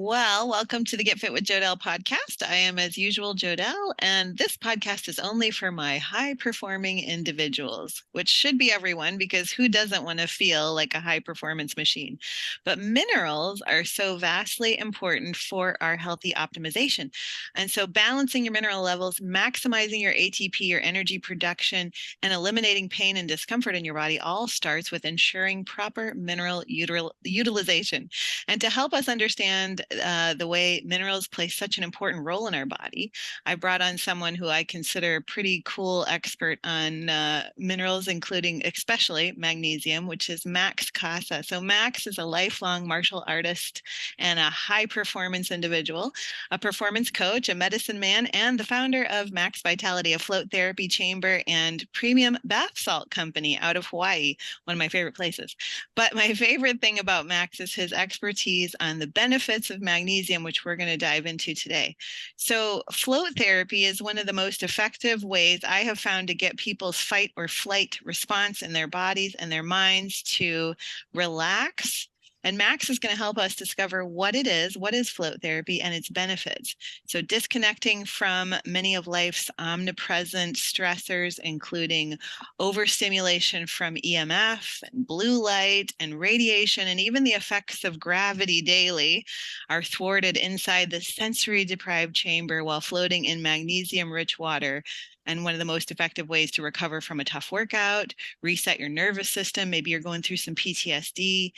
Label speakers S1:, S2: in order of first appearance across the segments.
S1: Well, welcome to the Get Fit with Jodelle podcast. I am, as usual, Jodelle, and this podcast is only for my high-performing individuals, which should be everyone because who doesn't want to feel like a high-performance machine? But minerals are so vastly important for our healthy optimization. And so balancing your mineral levels, maximizing your ATP, your energy production, and eliminating pain and discomfort in your body all starts with ensuring proper mineral utilization. And to help us understand the way minerals play such an important role in our body, I brought on someone who I consider a pretty cool expert on minerals, including especially magnesium, which is Max Casa. So Max is a lifelong martial artist and a high performance individual, a performance coach, a medicine man, and the founder of Max Vitality, a float therapy chamber and premium bath salt company out of Hawaii, one of my favorite places. But my favorite thing about Max is his expertise on the benefits of magnesium, which we're going to dive into today. So float therapy is one of the most effective ways I have found to get people's fight or flight response in their bodies and their minds to relax. And Max is going to help us discover what is float therapy, and its benefits. So disconnecting from many of life's omnipresent stressors, including overstimulation from EMF and blue light and radiation, and even the effects of gravity daily, are thwarted inside the sensory deprived chamber while floating in magnesium-rich water. And one of the most effective ways to recover from a tough workout, reset your nervous system. Maybe you're going through some PTSD,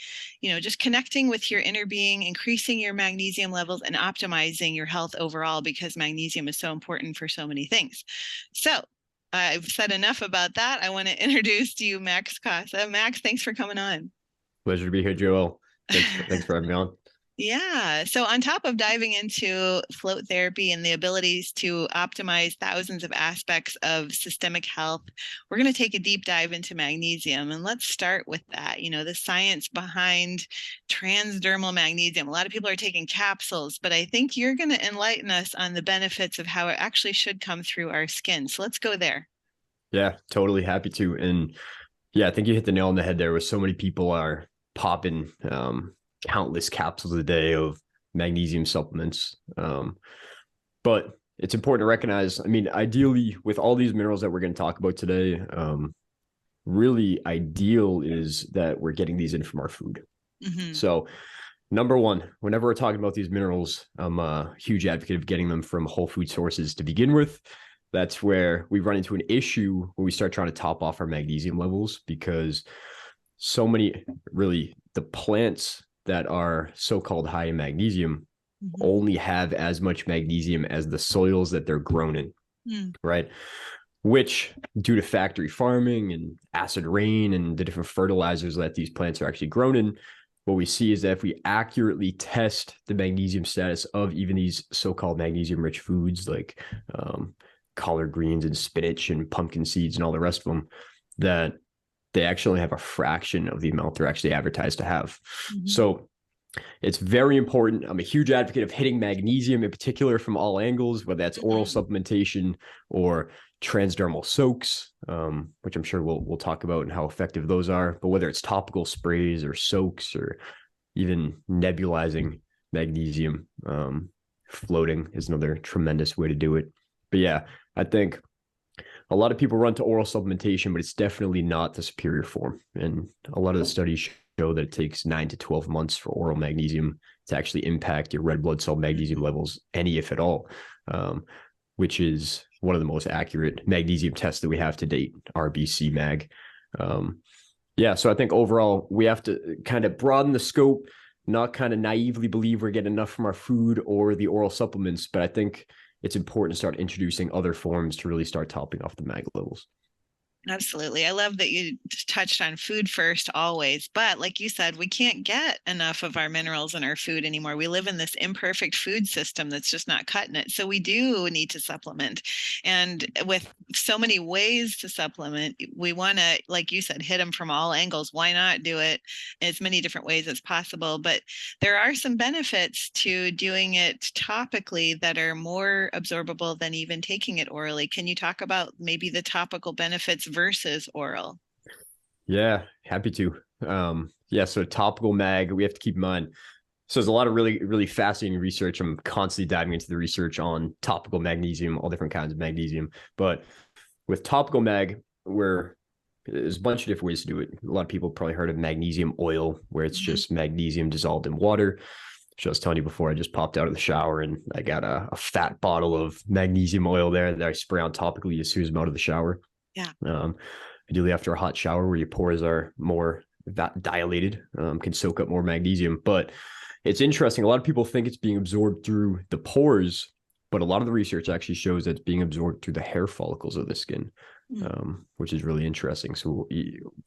S1: just connecting with your inner being, increasing your magnesium levels, and optimizing your health overall, because magnesium is so important for so many things. So I've said enough about that. I want to introduce to you Max Casa. Max, thanks for coming on.
S2: Pleasure to be here, Joel. Thanks for having me on.
S1: Yeah. So on top of diving into float therapy and the abilities to optimize thousands of aspects of systemic health, we're going to take a deep dive into magnesium. And let's start with that, the science behind transdermal magnesium. A lot of people are taking capsules, but I think you're going to enlighten us on the benefits of how it actually should come through our skin. So let's go there.
S2: Yeah, totally happy to. And yeah, I think you hit the nail on the head there with so many people are popping countless capsules a day of magnesium supplements. But it's important to recognize, ideally with all these minerals that we're going to talk about today, really ideal is that we're getting these in from our food. Mm-hmm. So number one, whenever we're talking about these minerals, I'm a huge advocate of getting them from whole food sources to begin with. That's where we run into an issue when we start trying to top off our magnesium levels, because so many, really, the plants that are so-called high in magnesium only have as much magnesium as the soils that they're grown in, right? Which, due to factory farming and acid rain and the different fertilizers that these plants are actually grown in, what we see is that if we accurately test the magnesium status of even these so-called magnesium-rich foods like collard greens and spinach and pumpkin seeds and all the rest of them, that they actually have a fraction of the amount they're actually advertised to have. So it's very important. I'm a huge advocate of hitting magnesium in particular from all angles, whether that's oral supplementation or transdermal soaks, which I'm sure we'll talk about and how effective those are. But whether it's topical sprays or soaks or even nebulizing magnesium, floating is another tremendous way to do it. But yeah, I think a lot of people run to oral supplementation, but it's definitely not the superior form. And a lot of the studies show that it takes 9 to 12 months for oral magnesium to actually impact your red blood cell magnesium levels, any if at all, which is one of the most accurate magnesium tests that we have to date, RBC Mag. So I think overall we have to kind of broaden the scope, not kind of naively believe we're getting enough from our food or the oral supplements, but I think it's important to start introducing other forms to really start topping off the mag levels.
S1: Absolutely. I love that you touched on food first always. But like you said, we can't get enough of our minerals in our food anymore. We live in this imperfect food system that's just not cutting it. So we do need to supplement. And with so many ways to supplement, we want to, like you said, hit them from all angles. Why not do it as many different ways as possible? But there are some benefits to doing it topically that are more absorbable than even taking it orally. Can you talk about maybe the topical benefits versus oral?
S2: Yeah, happy to. So topical mag, we have to keep in mind, So there's a lot of really, really fascinating research. I'm constantly diving into the research on topical magnesium, all different kinds of magnesium. But with topical mag, where there's a bunch of different ways to do it. A lot of people probably heard of magnesium oil, where it's
S1: Mhm.
S2: just magnesium dissolved in water. So I was telling you before, I just popped out of the shower and I got a fat bottle of magnesium oil there that I spray on topically as soon as I'm out of the shower.
S1: Yeah.
S2: Ideally after a hot shower where your pores are more dilated, can soak up more magnesium. But it's interesting. A lot of people think it's being absorbed through the pores, but a lot of the research actually shows that it's being absorbed through the hair follicles of the skin,
S1: Mm.
S2: which is really interesting. So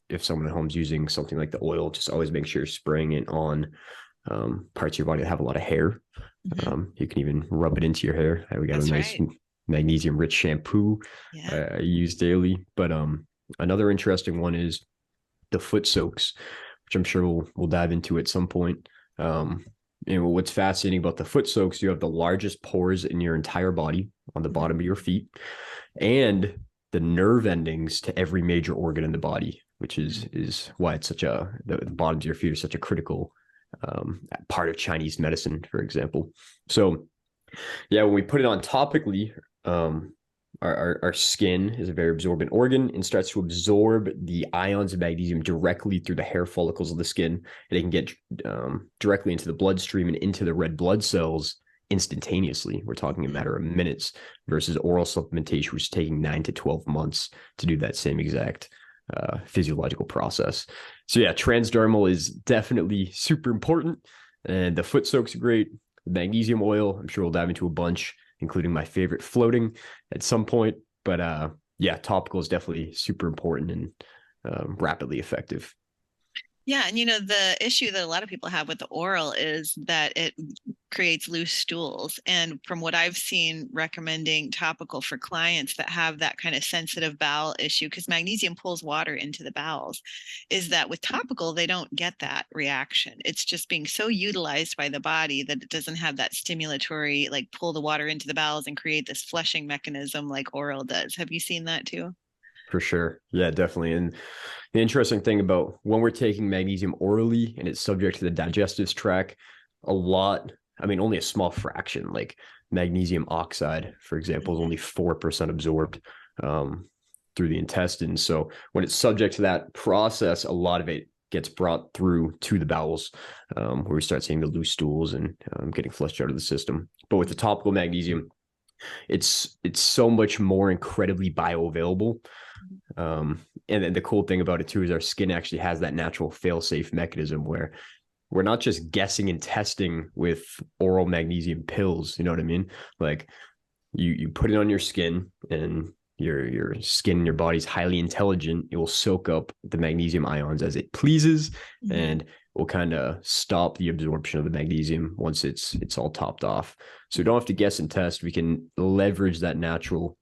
S2: if someone at home is using something like the oil, just always make sure you're spraying it on parts of your body that have a lot of hair.
S1: Mhm.
S2: You can even rub it into your hair. We got a
S1: That's
S2: nice
S1: right.
S2: magnesium rich shampoo
S1: Yeah.
S2: I use daily. But another interesting one is the foot soaks, which I'm sure we'll dive into at some point. And what's fascinating about the foot soaks, you have the largest pores in your entire body on the
S1: Mhm.
S2: bottom of your feet, and the nerve endings to every major organ in the body, which
S1: Mm.
S2: is why it's such the bottoms of your feet are such a critical part of Chinese medicine, for example. So yeah, when we put it on topically, um, our skin is a very absorbent organ and starts to absorb the ions of magnesium directly through the hair follicles of the skin. And they can get directly into the bloodstream and into the red blood cells instantaneously. We're talking a
S1: Mhm.
S2: matter of minutes versus oral supplementation, which is taking 9 to 12 months to do that same exact physiological process. So yeah, transdermal is definitely super important. And the foot soaks are great. Magnesium oil, I'm sure we'll dive into a bunch, including my favorite floating at some point. But yeah, topical is definitely super important and rapidly effective.
S1: Yeah, and the issue that a lot of people have with the oral is that it creates loose stools. And from what I've seen recommending topical for clients that have that kind of sensitive bowel issue, because magnesium pulls water into the bowels, is that with topical, they don't get that reaction. It's just being so utilized by the body that it doesn't have that stimulatory, like pull the water into the bowels and create this flushing mechanism like oral does. Have you seen that too?
S2: For sure. Yeah, definitely. And the interesting thing about when we're taking magnesium orally and it's subject to the digestive tract, a lot, I mean, only a small fraction, like magnesium oxide, for example, is
S1: Mhm.
S2: only 4% absorbed through the intestines. So when it's subject to that process, a lot of it gets brought through to the bowels, where we start seeing the loose stools and getting flushed out of the system. But with the topical magnesium, it's so much more incredibly bioavailable. And then the cool thing about it too is our skin actually has that natural fail-safe mechanism where we're not just guessing and testing with oral magnesium pills. You know what I mean? Like you put it on your skin, and your skin and your body's highly intelligent. It will soak up the magnesium ions as it pleases,
S1: Mhm.
S2: and will kind of stop the absorption of the magnesium once it's all topped off. So we don't have to guess and test. We can leverage that natural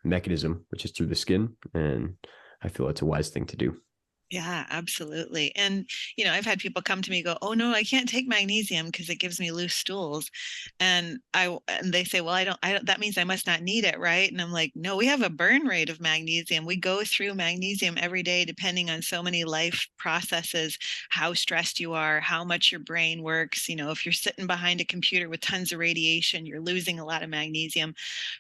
S2: mechanism, which is through the skin, and I feel that's a wise thing to do.
S1: Yeah, absolutely. And, I've had people come to me go, "Oh no, I can't take magnesium because it gives me loose stools." And they say, "Well, I don't, that means I must not need it, right?" And I'm like, "No, we have a burn rate of magnesium. We go through magnesium every day depending on so many life processes, how stressed you are, how much your brain works. If you're sitting behind a computer with tons of radiation, you're losing a lot of magnesium.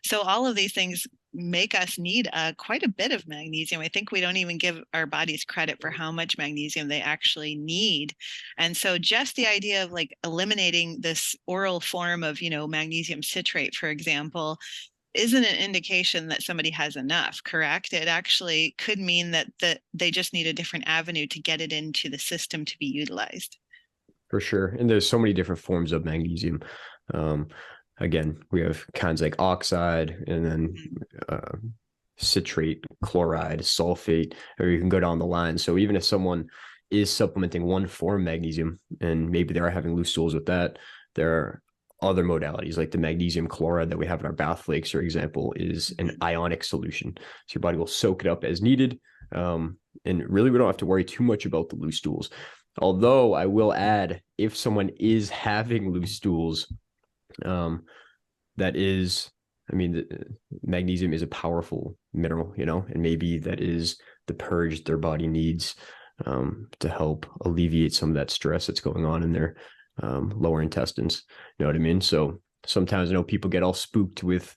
S1: So all of these things make us need quite a bit of magnesium. I think we don't even give our bodies credit for how much magnesium they actually need. And so just the idea of like eliminating this oral form of, magnesium citrate, for example, isn't an indication that somebody has enough, correct? It actually could mean that they just need a different avenue to get it into the system to be utilized.
S2: For sure. And there's so many different forms of magnesium. Um, Again, we have kinds like oxide, and then
S1: Mhm.
S2: uh, citrate, chloride, sulfate, or you can go down the line. So even if someone is supplementing one form of magnesium and maybe they are having loose stools with that, there are other modalities like the magnesium chloride that we have in our bath flakes, for example, is an
S1: Mhm.
S2: ionic solution. So your body will soak it up as needed. And really, we don't have to worry too much about the loose stools. Although I will add, if someone is having loose stools, um, that is, I mean, magnesium is a powerful mineral, and maybe that is the purge their body needs to help alleviate some of that stress that's going on in their lower intestines. You know what I mean? So sometimes I know people get all spooked with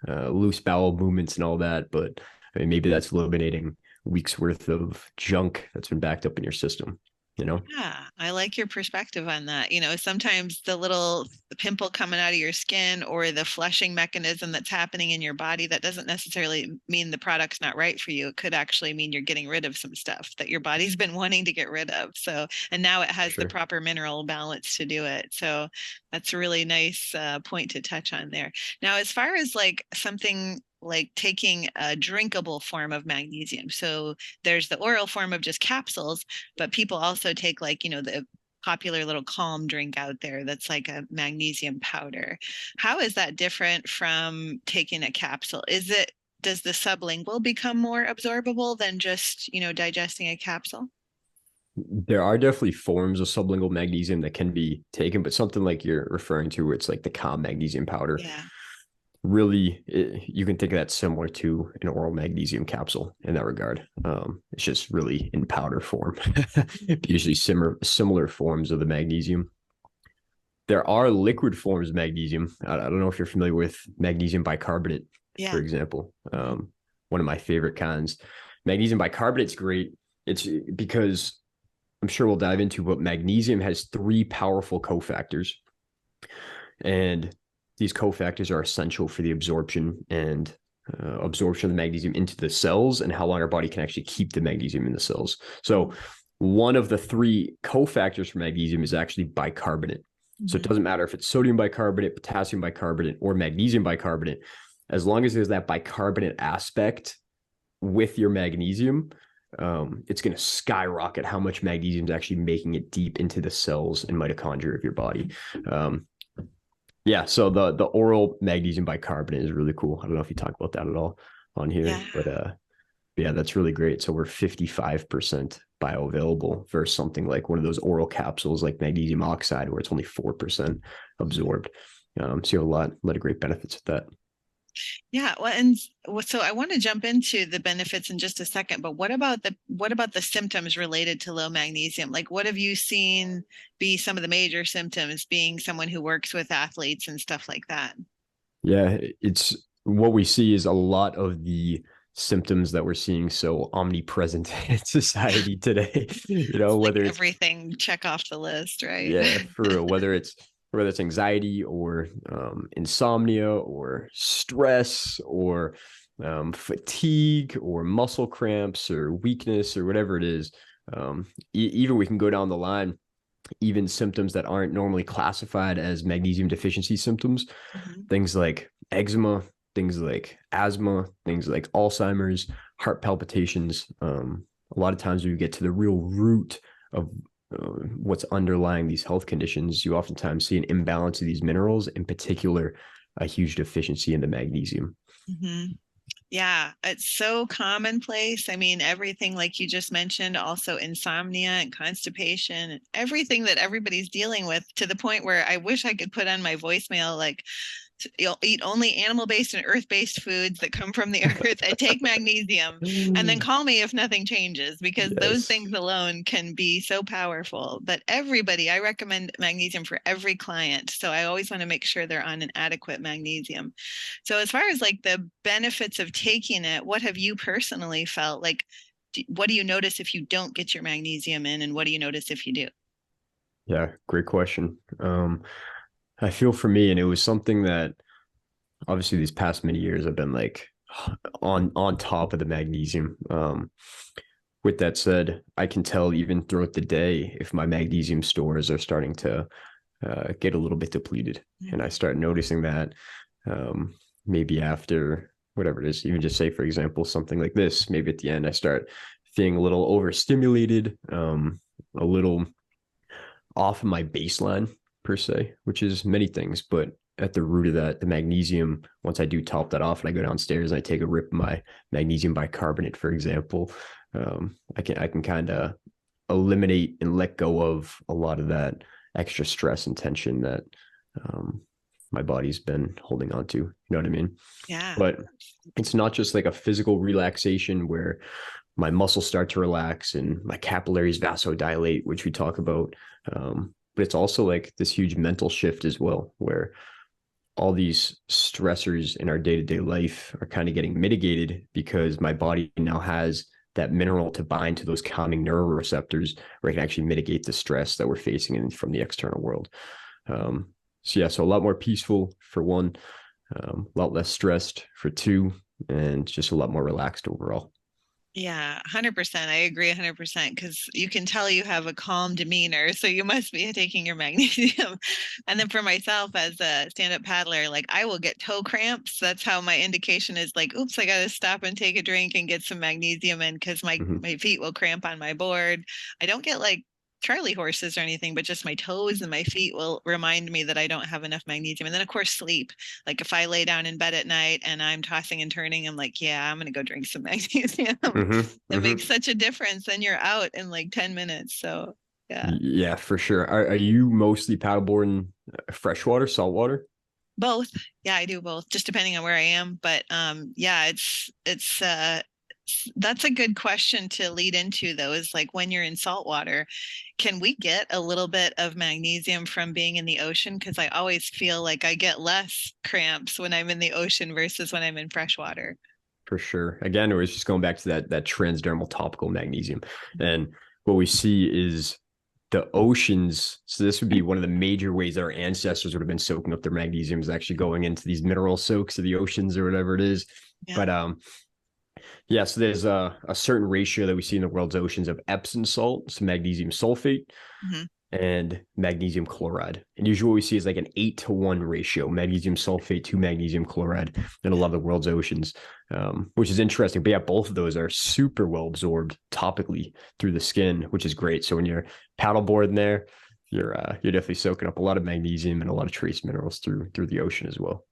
S2: loose bowel movements and all that, but I mean, maybe that's eliminating weeks worth of junk that's been backed up in your system, you know?
S1: Yeah, I like your perspective on that. Sometimes the little pimple coming out of your skin or the flushing mechanism that's happening in your body, that doesn't necessarily mean the product's not right for you. It could actually mean you're getting rid of some stuff that your body's been wanting to get rid of. So, and now it has the
S2: Sure.
S1: proper mineral balance to do it. So that's a really nice point to touch on there. Now, as far as like something like taking a drinkable form of magnesium. So there's the oral form of just capsules, but people also take like, the popular little calm drink out there that's like a magnesium powder. How is that different from taking a capsule? Does the sublingual become more absorbable than just, digesting a capsule?
S2: There are definitely forms of sublingual magnesium that can be taken, but something like you're referring to, where it's like the calm magnesium powder,
S1: Yeah.
S2: really, you can think of that similar to an oral magnesium capsule in that regard. It's just really in powder form, usually similar forms of the magnesium. There are liquid forms of magnesium. I don't know if you're familiar with magnesium bicarbonate, for
S1: Yeah.
S2: example.
S1: Mhm.
S2: One of my favorite kinds. Magnesium bicarbonate's great. It's because I'm sure we'll dive into, but magnesium has three powerful cofactors. And these cofactors are essential for the absorption and absorption of the magnesium into the cells and how long our body can actually keep the magnesium in the cells. So one of the three cofactors for magnesium is actually bicarbonate. So it
S1: Mhm.
S2: doesn't matter if it's sodium bicarbonate, potassium bicarbonate, or magnesium bicarbonate, as long as there's that bicarbonate aspect with your magnesium, it's going to skyrocket how much magnesium is actually making it deep into the cells and mitochondria of your body. Yeah, so the oral magnesium bicarbonate is really cool. I don't know if you talk about that at all on here, but
S1: Yeah.
S2: yeah, that's really great. So we're 55% bioavailable versus something like one of those oral capsules like magnesium oxide, where it's only 4% absorbed. So you have a lot of great benefits with that.
S1: Yeah, well, and so I want to jump into the benefits in just a second, but what about the symptoms related to low magnesium? Like what have you seen be some of the major symptoms being someone who works with athletes and stuff like that?
S2: Yeah, it's what we see is a lot of the symptoms that we're seeing so omnipresent in society today.
S1: It's like
S2: Whether it's,
S1: everything check off the list, right?
S2: yeah, for real, whether it's anxiety or insomnia or stress or fatigue or muscle cramps or weakness or whatever it is. Even we can go down the line, even symptoms that aren't normally classified as magnesium deficiency symptoms,
S1: Mhm.
S2: things like eczema, things like asthma, things like Alzheimer's, heart palpitations. A lot of times when you get to the real root of what's underlying these health conditions, you oftentimes see an imbalance of these minerals, in particular, a huge deficiency in the magnesium.
S1: Mhm. Yeah, it's so commonplace. I mean, everything like you just mentioned, also insomnia and constipation, and everything that everybody's dealing with to the point where I wish I could put on my voicemail like you'll eat only animal-based and earth-based foods that come from the earth and take magnesium and then call me if nothing changes because those
S2: Yes.
S1: things alone can be so powerful. But I recommend magnesium for every client. So I always want to make sure they're on an adequate magnesium. So as far as like the benefits of taking it, what have you personally felt like? What do you notice if you don't get your magnesium in, and what do you notice if you do?
S2: Yeah, great question. I feel for me, and it was something that obviously these past many years I've been like on top of the magnesium. With that said, I can tell even throughout the day if my magnesium stores are starting to get a little bit depleted, and I
S1: Mhm.
S2: start noticing that maybe after whatever it is, even just say for example something like this, maybe at the end I start feeling a little overstimulated, a little off of my baseline per se, which is many things, but at the root of that, the magnesium, once I do top that off and I go downstairs and I take a rip of my magnesium bicarbonate, for example, I can kind of eliminate and let go of a lot of that extra stress and tension that um, my body's been holding on to. You know what I mean?
S1: Yeah.
S2: But it's not just like a physical relaxation where my muscles start to relax and my capillaries vasodilate, which we talk about. but it's also like this huge mental shift as well, where all these stressors in our day-to-day life are kind of getting mitigated because my body now has that mineral to bind to those calming neuroreceptors where it can actually mitigate the stress that we're facing from the external world. So yeah, so a lot more peaceful for one, a lot less stressed for two, and just a lot more relaxed overall.
S1: Yeah, 100%. I agree 100% because you can tell you have a calm demeanor, so you must be taking your magnesium. And then for myself as a stand-up paddler, like I will get toe cramps. That's how my indication is like, oops, I got to stop and take a drink and get some magnesium in because my
S2: Mm-hmm.
S1: my feet will cramp on my board. I don't get like Charlie horses or anything, but just my toes and my feet will remind me that I don't have enough magnesium. And then, of course, sleep. Like if I lay down in bed at night and I'm tossing and turning, I'm like, yeah, I'm going to go drink some magnesium.
S2: Mm-hmm.
S1: It makes
S2: Mm-hmm.
S1: such a difference. Then you're out in like 10 minutes. So, yeah,
S2: Yeah, for sure. Are you mostly paddleboarding freshwater, saltwater?
S1: both. Yeah, I do both, just depending on where I am. But yeah, that's a good question to lead into though, is like when you're in salt water, can we get a little bit of magnesium from being in the ocean? Because I always feel like I get less cramps when I'm in the ocean versus when I'm in fresh water.
S2: For sure. Again, it was just going back to that transdermal topical magnesium. And what we see is the oceans. So this would be one of the major ways that our ancestors would have been soaking up their magnesium, is actually going into these mineral soaks of the oceans or whatever it is.
S1: Yeah.
S2: But yeah, so there's a certain ratio that we see in the world's oceans of Epsom salt, so magnesium sulfate,
S1: Mhm.
S2: and magnesium chloride. And usually what we see is like an 8-to-1 ratio, magnesium sulfate to magnesium chloride in a lot of the world's oceans, which is interesting. But yeah, both of those are super well absorbed topically through the skin, which is great. So when you're paddleboarding there, you're definitely soaking up a lot of magnesium and a lot of trace minerals through the ocean as well.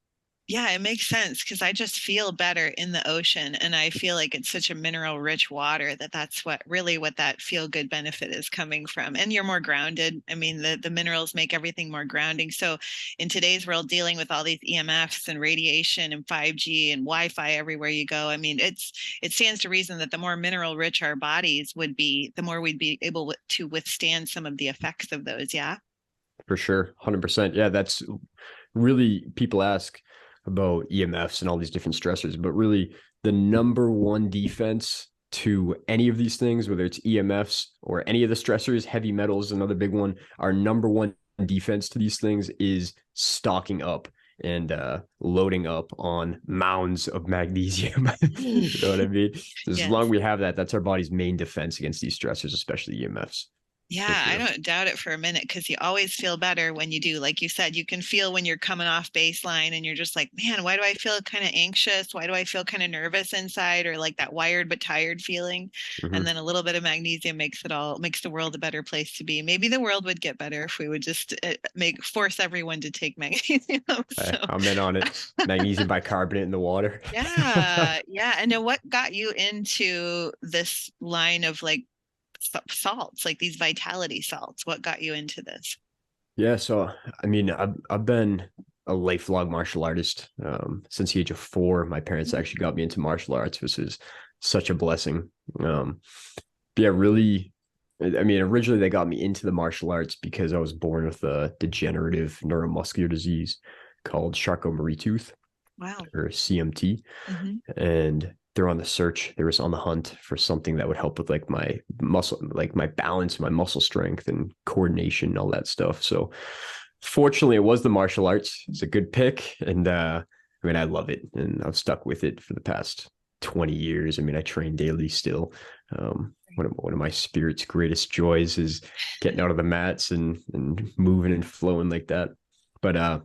S1: Yeah, it makes sense because I just feel better in the ocean and I feel like it's such a mineral rich water that that's what that feel good benefit is coming from. And you're more grounded. I mean, the minerals make everything more grounding. So in today's world, dealing with all these EMFs and radiation and 5G and Wi-Fi everywhere you go, I mean, it stands to reason that the more mineral rich our bodies would be, the more we'd be able to withstand some of the effects of those. Yeah.
S2: For sure. 100%. Yeah, that's really, people ask about EMFs and all these different stressors, but really the number one defense to any of these things, whether it's EMFs or any of the stressors, heavy metals, another big one, our number one defense to these things is stocking up and loading up on mounds of magnesium. You know what I mean? So as long
S1: Yes.
S2: as we have that, that's our body's main defense against these stressors, especially EMFs, for
S1: Yeah, I
S2: sure.
S1: don't doubt it for a minute because you always feel better when you do. Like you said, you can feel when you're coming off baseline and you're just like, man, why do I feel kind of anxious? Why do I feel kind of nervous inside or like that wired but tired feeling? And
S2: Mm-hmm.
S1: then a little bit of magnesium makes the world a better place to be. Maybe the world would get better if we would just force everyone to take magnesium. So,
S2: I'm in on it. Magnesium bicarbonate in the water.
S1: yeah, yeah. And then what got you into this line of like salts, like these vitality salts? What got you into this?
S2: Yeah, so I mean, I've been a lifelong martial artist since the age of 4. My parents actually got me into martial arts, which is such a blessing. But yeah, really, I mean, originally they got me into the martial arts because I was born with a degenerative neuromuscular disease called Charcot-Marie-Tooth,
S1: Wow.
S2: or CMT,
S1: Hmm.
S2: and they're on the search. They were on the hunt for something that would help with like my muscle, like my balance, my muscle strength and coordination and all that stuff. So fortunately it was the martial arts. It's a good pick. And I mean, I love it and I've stuck with it for the past 20 years. I mean, I train daily still. One of my spirit's greatest joys is getting out of the mats and moving and flowing like that. But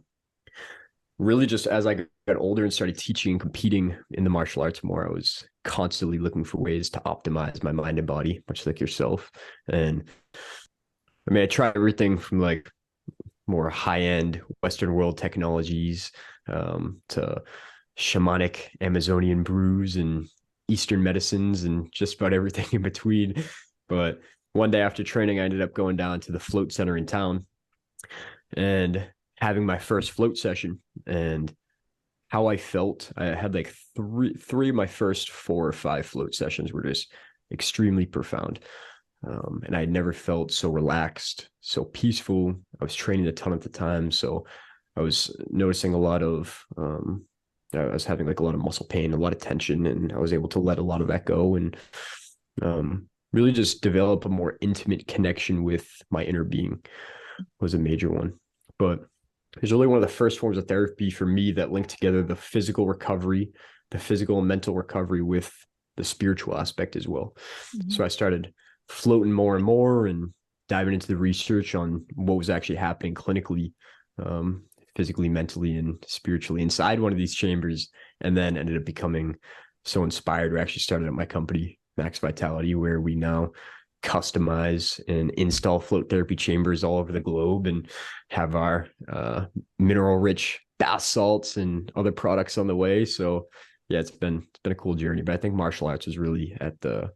S2: really just as I got older and started teaching and competing in the martial arts more, I was constantly looking for ways to optimize my mind and body, much like yourself. And I mean, I tried everything from like more high-end Western world technologies to shamanic Amazonian brews and Eastern medicines and just about everything in between. But one day after training, I ended up going down to the float center in town and having my first float session. And how I felt, I had like three of my first 4 or 5 float sessions were just extremely profound. And I had never felt so relaxed, so peaceful. I was training a ton at the time, so I was noticing a lot of, I was having like a lot of muscle pain, a lot of tension, and I was able to let a lot of that go and really just develop a more intimate connection with my inner being was a major one. But it's really one of the first forms of therapy for me that linked together the physical recovery, the physical and mental recovery with the spiritual aspect as well.
S1: Mm-hmm.
S2: So I started floating more and more and diving into the research on what was actually happening clinically, physically, mentally, and spiritually inside one of these chambers, and then ended up becoming so inspired. We actually started at my company, Max Vitality, where we now customize and install float therapy chambers all over the globe and have our mineral rich bath salts and other products on the way. So yeah, it's been a cool journey, but I think martial arts is really at the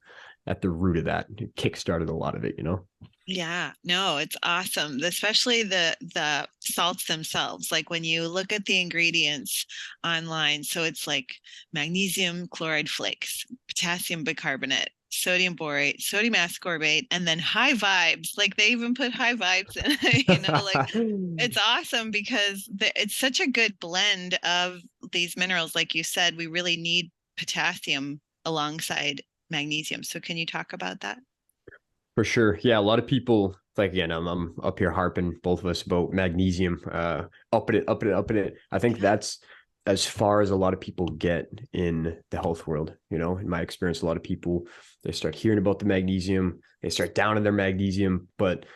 S2: root of that. It kickstarted a lot of it, you know?
S1: Yeah, no, it's awesome. Especially the salts themselves. Like when you look at the ingredients online, so it's like magnesium chloride flakes, potassium bicarbonate, sodium borate, sodium ascorbate, and then high vibes. Like they even put high vibes in it, like it's awesome because it's such a good blend of these minerals. Like you said, we really need potassium alongside magnesium. So can you talk about that?
S2: For sure. Yeah, a lot of people, like, again, I'm up here harping, both of us, about magnesium, upping it, upping it, upping it. I think that's as far as a lot of people get in the health world. You know, in my experience, a lot of people, they start hearing about the magnesium, they start downing their magnesium, but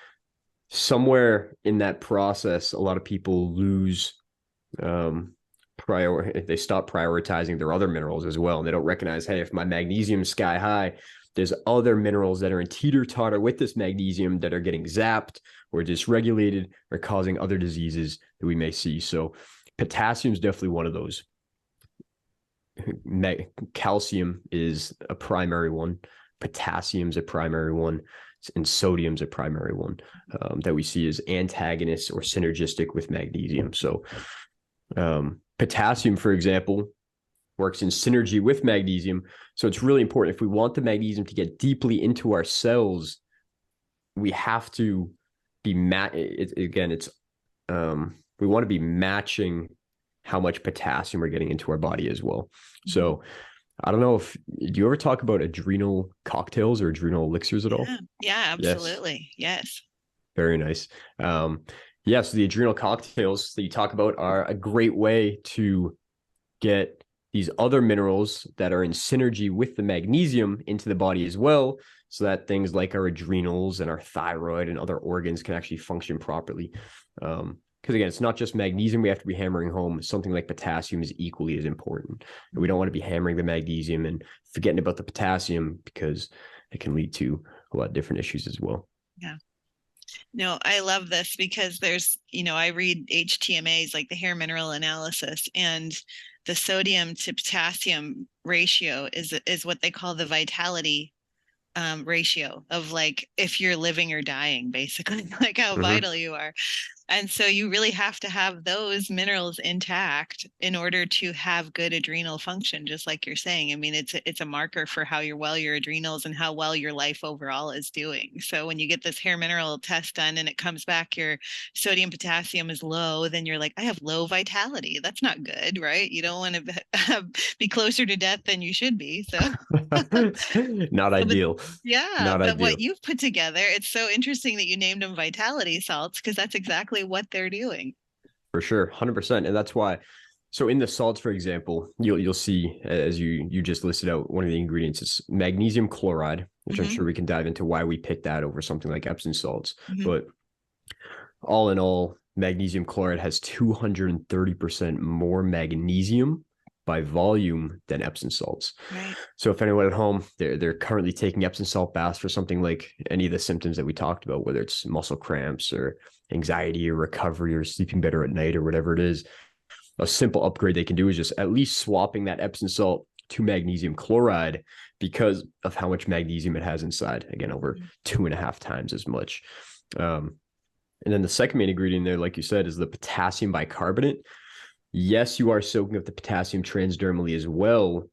S2: somewhere in that process, a lot of people lose they stop prioritizing their other minerals as well. And they don't recognize, hey, if my magnesium's sky high, there's other minerals that are in teeter-totter with this magnesium that are getting zapped or dysregulated or causing other diseases that we may see. So potassium is definitely one of those. Calcium is a primary one. Potassium's a primary one. And sodium's a primary one that we see as antagonists or synergistic with magnesium. So potassium, for example, works in synergy with magnesium. So it's really important. If we want the magnesium to get deeply into our cells, we have to be we want to be matching how much potassium we're getting into our body as well. Mm-hmm. So I don't know do you ever talk about adrenal cocktails or adrenal elixirs at all?
S1: Yeah, absolutely. Yes.
S2: Very nice. So the adrenal cocktails that you talk about are a great way to get these other minerals that are in synergy with the magnesium into the body as well, so that things like our adrenals and our thyroid and other organs can actually function properly. Because again, it's not just magnesium we have to be hammering home. Something like potassium is equally as important. And we don't want to be hammering the magnesium and forgetting about the potassium because it can lead to a lot of different issues as well.
S1: Yeah. No, I love this because there's, I read HTMAs, like the hair mineral analysis, and the sodium to potassium ratio is what they call the vitality ratio of like if you're living or dying, basically, like how vital you are. And so you really have to have those minerals intact in order to have good adrenal function, just like you're saying. I mean, it's a marker for how your adrenals and how well your life overall is doing. So when you get this hair mineral test done and it comes back your sodium potassium is low, then you're like, I have low vitality. That's not good, right? You don't want to be closer to death than you should be. So
S2: not ideal.
S1: Not but ideal. What you've put together, it's so interesting that you named them vitality salts because that's exactly what they're doing.
S2: For sure, 100%. And that's why, so in the salts, for example, you'll see, as you just listed out, one of the ingredients is magnesium chloride, which I'm sure we can dive into why we picked that over something like Epsom salts. But all in all, magnesium chloride has 230% more magnesium by volume than Epsom salts.
S1: Right.
S2: So if anyone at home, they're currently taking Epsom salt baths for something like any of the symptoms that we talked about, whether it's muscle cramps or anxiety or recovery or sleeping better at night or whatever it is, a simple upgrade they can do is just at least swapping that Epsom salt to magnesium chloride because of how much magnesium it has inside. Again, over 2.5 times as much. And then the second main ingredient there, like you said, is the potassium bicarbonate. Yes, you are soaking up the potassium transdermally as well,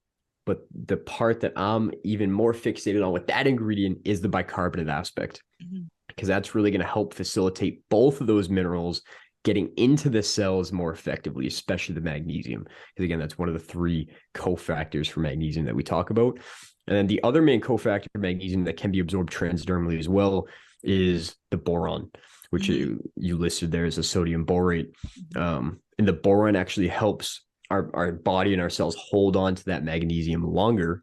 S2: But the part that I'm even more fixated on with that ingredient is the bicarbonate aspect,
S1: Mhm.
S2: because that's really going to help facilitate both of those minerals getting into the cells more effectively, especially the magnesium. Because again, that's one of the three cofactors for magnesium that we talk about. And then the other main cofactor for magnesium that can be absorbed transdermally as well is the boron, which
S1: Mhm.
S2: you listed there as a sodium borate.
S1: Mhm.
S2: And the boron actually helps our body and our cells hold on to that magnesium longer.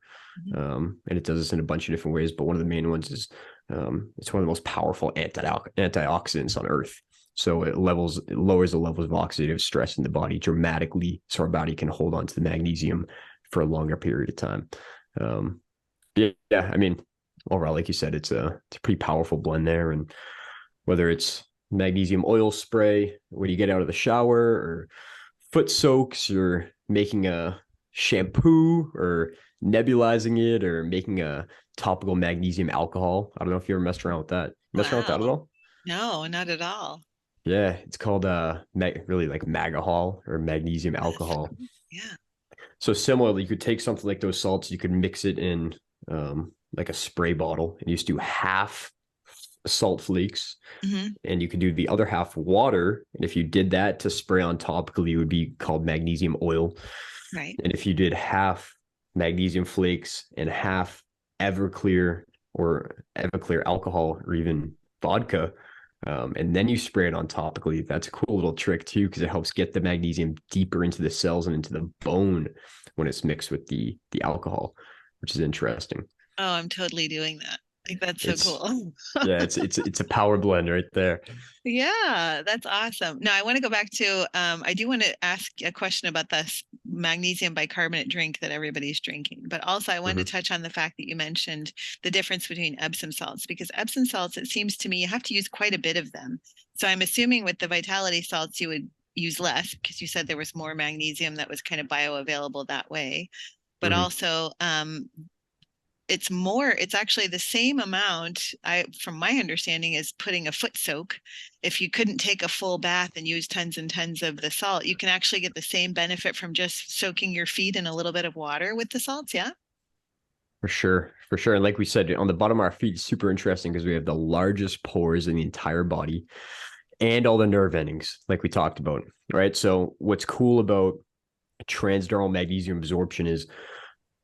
S1: Mhm.
S2: And it does this in a bunch of different ways, but one of the main ones is it's one of the most powerful antioxidants on Earth. So it lowers the levels of oxidative stress in the body dramatically, so our body can hold on to the magnesium for a longer period of time. Um, yeah, I mean, overall, like you said, it's a pretty powerful blend there, and whether it's magnesium oil spray when you get out of the shower, or foot soaks, or making a shampoo, or nebulizing it, or making a topical magnesium alcohol. I don't know if you ever messed around with that. You messed around with that at
S1: Wow.
S2: all?
S1: No, not at all.
S2: Yeah, it's called really like magahol, or magnesium
S1: That's
S2: alcohol.
S1: cool. Yeah.
S2: So similarly, you could take something like those salts, you could mix it in like a spray bottle, and you just do half salt flakes,
S1: Hmm.
S2: and you could do the other half water. And if you did that to spray on topically, it would be called magnesium oil.
S1: Right.
S2: And if you did half magnesium flakes and half Everclear, or Everclear alcohol, or even vodka, and then you spray it on topically, that's a cool little trick too, because it helps get the magnesium deeper into the cells and into the bone when it's mixed with the alcohol, which is interesting.
S1: Oh, I'm totally doing that. Like that's so
S2: It's
S1: cool.
S2: yeah, it's a power blend right there.
S1: Yeah, that's awesome. Now I want to go back to I do want to ask a question about this magnesium bicarbonate drink that everybody's drinking, but also I wanted
S2: Mm-hmm.
S1: to touch on the fact that you mentioned the difference between Epsom salts, because Epsom salts, it seems to me you have to use quite a bit of them. So I'm assuming with the vitality salts you would use less because you said there was more magnesium that was kind of bioavailable that way. But
S2: Mm-hmm.
S1: also it's actually the same amount, I from my understanding, is putting a foot soak. If you couldn't take a full bath and use tons and tons of the salt, you can actually get the same benefit from just soaking your feet in a little bit of water with the salts. Yeah.
S2: For sure, for sure. And like we said, on the bottom of our feet, super interesting because we have the largest pores in the entire body and all the nerve endings, like we talked about. Right. So what's cool about transdermal magnesium absorption is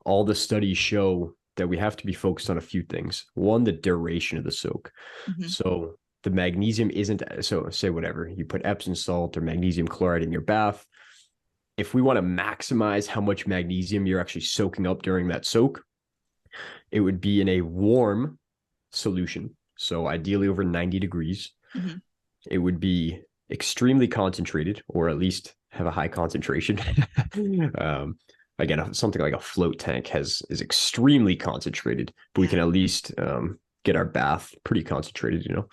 S2: all the studies show that we have to be focused on a few things. One, the duration of the soak.
S1: Hmm.
S2: So the magnesium isn't, so say whatever, you put Epsom salt or magnesium chloride in your bath. If we want to maximize how much magnesium you're actually soaking up during that soak, it would be in a warm solution. So ideally over 90 degrees.
S1: Hmm.
S2: It would be extremely concentrated, or at least have a high concentration. um, Again, something like a float tank is extremely concentrated, but we
S1: Yeah.
S2: can at least get our bath pretty concentrated, you know.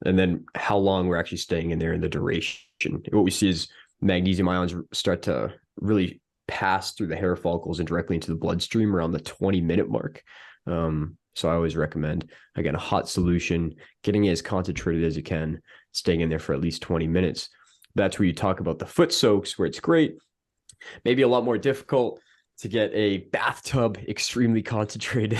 S2: And then how long we're actually staying in there, and the duration. What we see is magnesium ions start to really pass through the hair follicles and directly into the bloodstream around the 20-minute mark. So I always recommend, again, a hot solution, getting it as concentrated as you can, staying in there for at least 20 minutes. That's where you talk about the foot soaks, where it's great. Maybe a lot more difficult to get a bathtub extremely concentrated,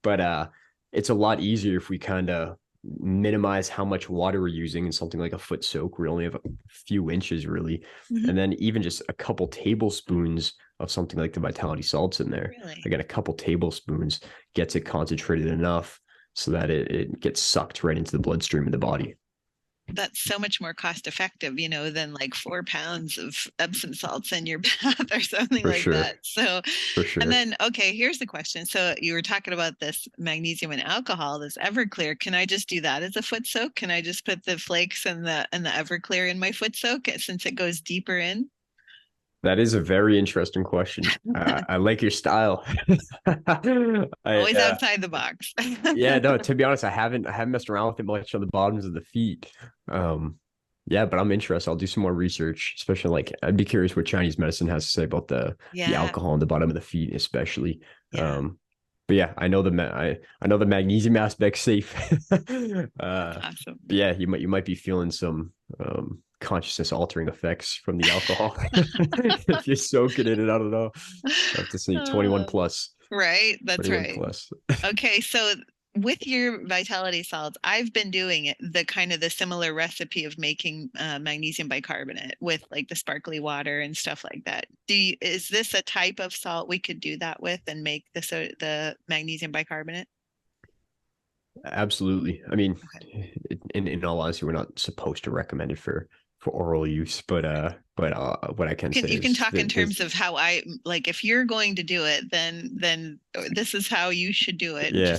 S2: but it's a lot easier if we kind of minimize how much water we're using in something like a foot soak. We only have a few inches really,
S1: Hmm.
S2: and then even just a couple tablespoons of something like the vitality salts in there.
S1: Really.
S2: Again, a couple tablespoons gets it concentrated enough so that it gets sucked right into the bloodstream of the body.
S1: That's so much more cost effective, than like 4 pounds of Epsom salts in your bath or something
S2: For
S1: like
S2: sure.
S1: that. So,
S2: For
S1: and
S2: sure.
S1: then, okay, here's the question. So you were talking about this magnesium and alcohol, this Everclear. Can I just do that as a foot soak? Can I just put the flakes and the Everclear in my foot soak since it goes deeper in?
S2: That is a very interesting question. I like your style. I
S1: Always outside the box.
S2: Yeah, no, to be honest, I haven't messed around with it much on the bottoms of the feet. Um, yeah, but I'm interested. I'll do some more research, especially like I'd be curious what Chinese medicine has to say about the
S1: Yeah,
S2: alcohol on the bottom of the feet, especially.
S1: yeah,
S2: Um, but yeah, I know the magnesium aspect safe.
S1: that's
S2: But
S1: awesome.
S2: yeah, you might be feeling some consciousness altering effects from the alcohol. If you soak it in, I don't know. I have to say 21
S1: Uh,
S2: plus.
S1: right, that's
S2: 21
S1: right.
S2: plus.
S1: Okay, so with your vitality salts, I've been doing it the kind of the similar recipe of making magnesium bicarbonate with like the sparkly water and stuff like that. Is this a type of salt we could do that with and make the magnesium bicarbonate?
S2: Absolutely. I mean,
S1: Okay.
S2: in all honesty, we're not supposed to recommend it for oral use, but what I can say
S1: You can
S2: is
S1: talk in
S2: that there's
S1: terms of how I like if you're going to do it, then this is how you should do it.
S2: yeah,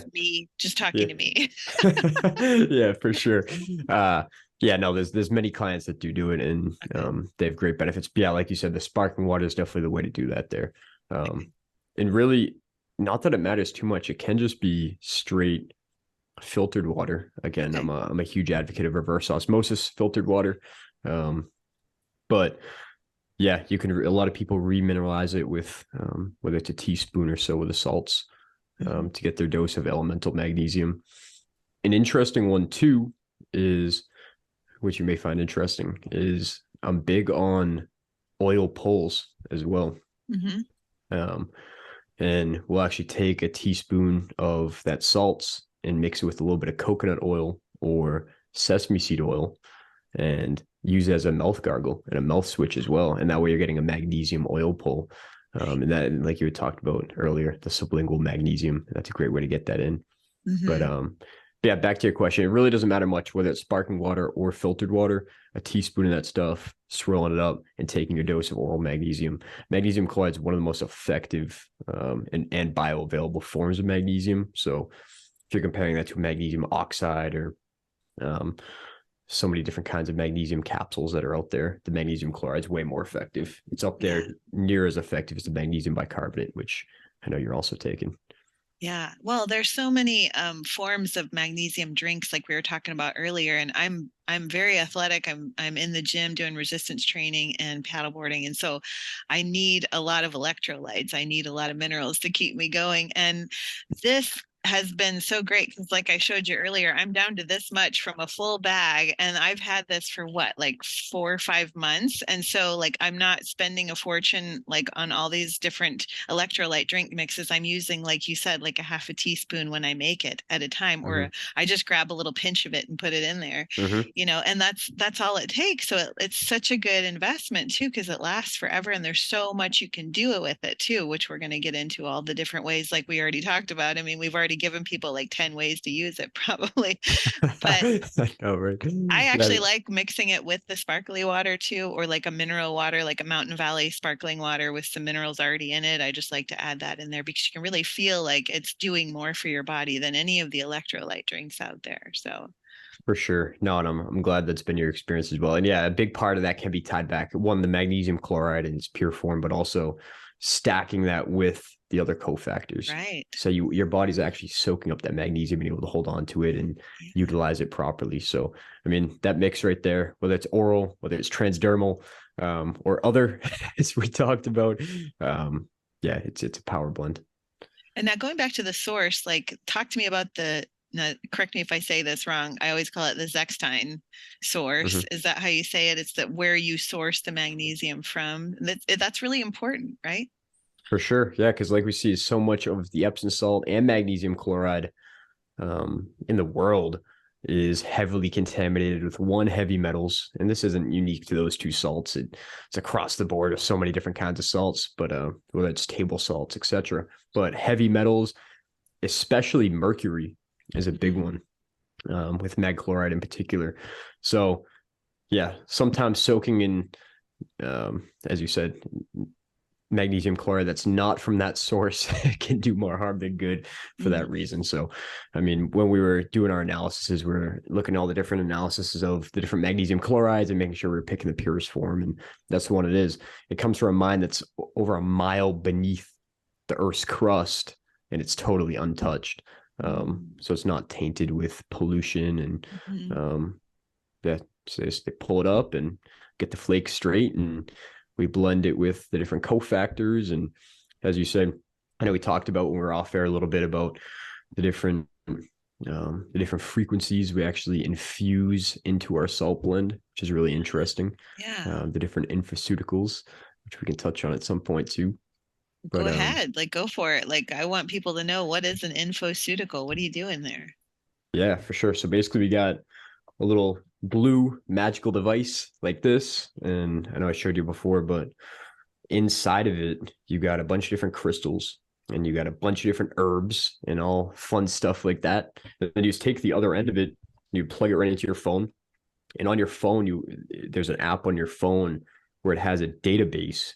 S1: Just talking
S2: yeah.
S1: to me.
S2: Yeah, for sure. Uh yeah, no, there's many clients that do it and
S1: Okay.
S2: they have great benefits. But yeah, like you said, the sparkling water is definitely the way to do that there.
S1: Okay.
S2: And really not that it matters too much. It can just be straight filtered water. Again,
S1: Okay.
S2: I'm a huge advocate of reverse osmosis filtered water. But yeah, you can a lot of people remineralize it with whether it's a teaspoon or so of the salts
S1: Mhm.
S2: to get their dose of elemental magnesium. An interesting one too is, which you may find interesting, is I'm big on oil pulls as well.
S1: Mhm.
S2: Um, and we'll actually take a teaspoon of that salts and mix it with a little bit of coconut oil or sesame seed oil and use it as a mouth gargle and a mouth switch as well. And that way you're getting a magnesium oil pull. And that, like you had talked about earlier, the sublingual magnesium, that's a great way to get that in. But
S1: Mhm.
S2: yeah, back to your question. It really doesn't matter much whether it's sparkling water or filtered water. A teaspoon of that stuff, swirling it up, and taking your dose of oral magnesium. Magnesium chloride is one of the most effective and bioavailable forms of magnesium. So if you're comparing that to magnesium oxide or um, so many different kinds of magnesium capsules that are out there, the magnesium chloride is way more effective. It's up
S1: Yeah.
S2: there near as effective as the magnesium bicarbonate, which I know you're also taking.
S1: Yeah. Well, there's so many forms of magnesium drinks like we were talking about earlier, and I'm very athletic. I'm in the gym doing resistance training and paddleboarding, and so I need a lot of electrolytes. I need a lot of minerals to keep me going. And this has been so great because like I showed you earlier, I'm down to this much from a full bag and I've had this for what, like 4 or 5 months. And so like I'm not spending a fortune like on all these different electrolyte drink mixes. I'm using, like you said, like a half a teaspoon when I make it at a time,
S2: Mm-hmm.
S1: or I just grab a little pinch of it and put it in there,
S2: Mm-hmm.
S1: and that's all it takes. So it's such a good investment too, because it lasts forever and there's so much you can do with it too, which we're going to get into all the different ways like we already talked about. I mean, we've already given people like 10 ways to use it probably, but
S2: I know, right?
S1: I actually
S2: Yeah,
S1: like mixing it with the sparkly water too, or like a mineral water, like a Mountain Valley sparkling water with some minerals already in it. I just like to add that in there because you can really feel like it's doing more for your body than any of the electrolyte drinks out there. So,
S2: for sure. No, and I'm glad that's been your experience as well. And yeah, a big part of that can be tied back one, the magnesium chloride in its pure form, but also stacking that with the other cofactors.
S1: right.
S2: So your body's actually soaking up that magnesium and able to hold on to it and
S1: Yeah.
S2: utilize it properly. So I mean that mix right there, whether it's oral, whether it's transdermal, or other, as we talked about, yeah, it's a power blend.
S1: And now going back to the source, like talk to me about now, correct me if I say this wrong. I always call it the Zechstein source.
S2: Mm-hmm.
S1: Is that how you say it? It's that where you source the magnesium from. That's really important, right?
S2: For sure. Yeah, because like we see so much of the Epsom salt and magnesium chloride in the world is heavily contaminated with one heavy metals. And this isn't unique to those two salts. It's across the board of so many different kinds of salts, but whether it's table salts, etc. But heavy metals, especially mercury, is a big
S1: Mhm.
S2: one with mag chloride in particular. So yeah, sometimes soaking in, as you said, magnesium chloride that's not from that source can do more harm than good for that
S1: Mhm.
S2: reason. So, I mean, when we were doing our analysis, we are looking at all the different analyses of the different magnesium chlorides and making sure we are picking the purest form. And that's the one it is. It comes from a mine that's over a mile beneath the Earth's crust and it's totally untouched. So it's not tainted with pollution and
S1: Mhm.
S2: yeah, so they pull it up and get the flakes straight and we blend it with the different cofactors. And as you said, I know we talked about when we were off air a little bit about the different the different frequencies we actually infuse into our salt blend, which is really interesting.
S1: Yeah.
S2: The different infosuticals, which we can touch on at some point too.
S1: Go
S2: But
S1: ahead. Like, go for it. Like, I want people to know, what is an infosutical? What are you doing there?
S2: yeah, for sure. So basically, we got a little blue magical device like this, and I know I showed you before, but inside of it, you got a bunch of different crystals, and you got a bunch of different herbs and all fun stuff like that. And then you just take the other end of it, you plug it right into your phone, and on your phone, there's an app on your phone where it has a database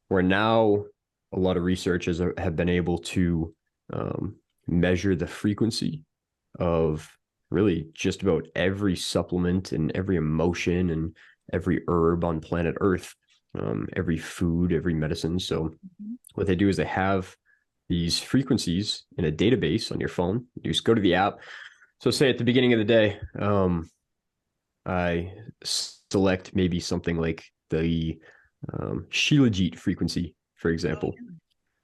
S2: where now a lot of researchers have been able to measure the frequency of really just about every supplement and every emotion and every herb on planet Earth, every food, every medicine. So
S1: Mhm.
S2: what they do is they have these frequencies in a database on your phone. You just go to the app. So say at the beginning of the day, I select maybe something like the Shilajit frequency, for
S1: Oh,
S2: example.
S1: yeah.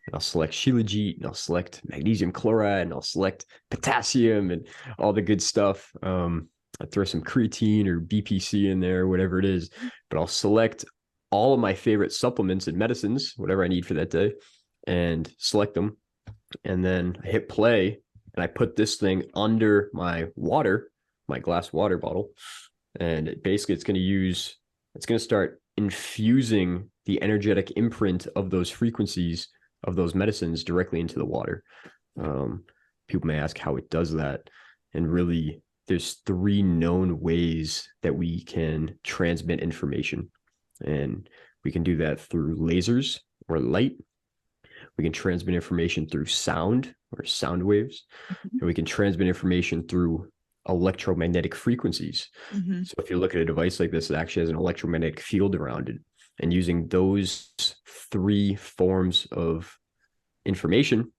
S2: And I'll select Shilajit, and I'll select magnesium chloride, and I'll select potassium and all the good stuff. I throw some creatine or BPC in there, whatever it is, but I'll select all of my favorite supplements and medicines, whatever I need for that day, and select them. And then I hit play, and I put this thing under my water, my glass water bottle, and basically it's going to start infusing the energetic imprint of those frequencies of those medicines directly into the water. um, People may ask how it does that, and really there's three known ways that we can transmit information, and we can do that through lasers or light. We can transmit information through sound or sound waves,
S1: Mhm.
S2: and we can transmit information through electromagnetic frequencies.
S1: Mhm.
S2: So if you look at a device like this, it actually has an electromagnetic field around it. And using those three forms of information,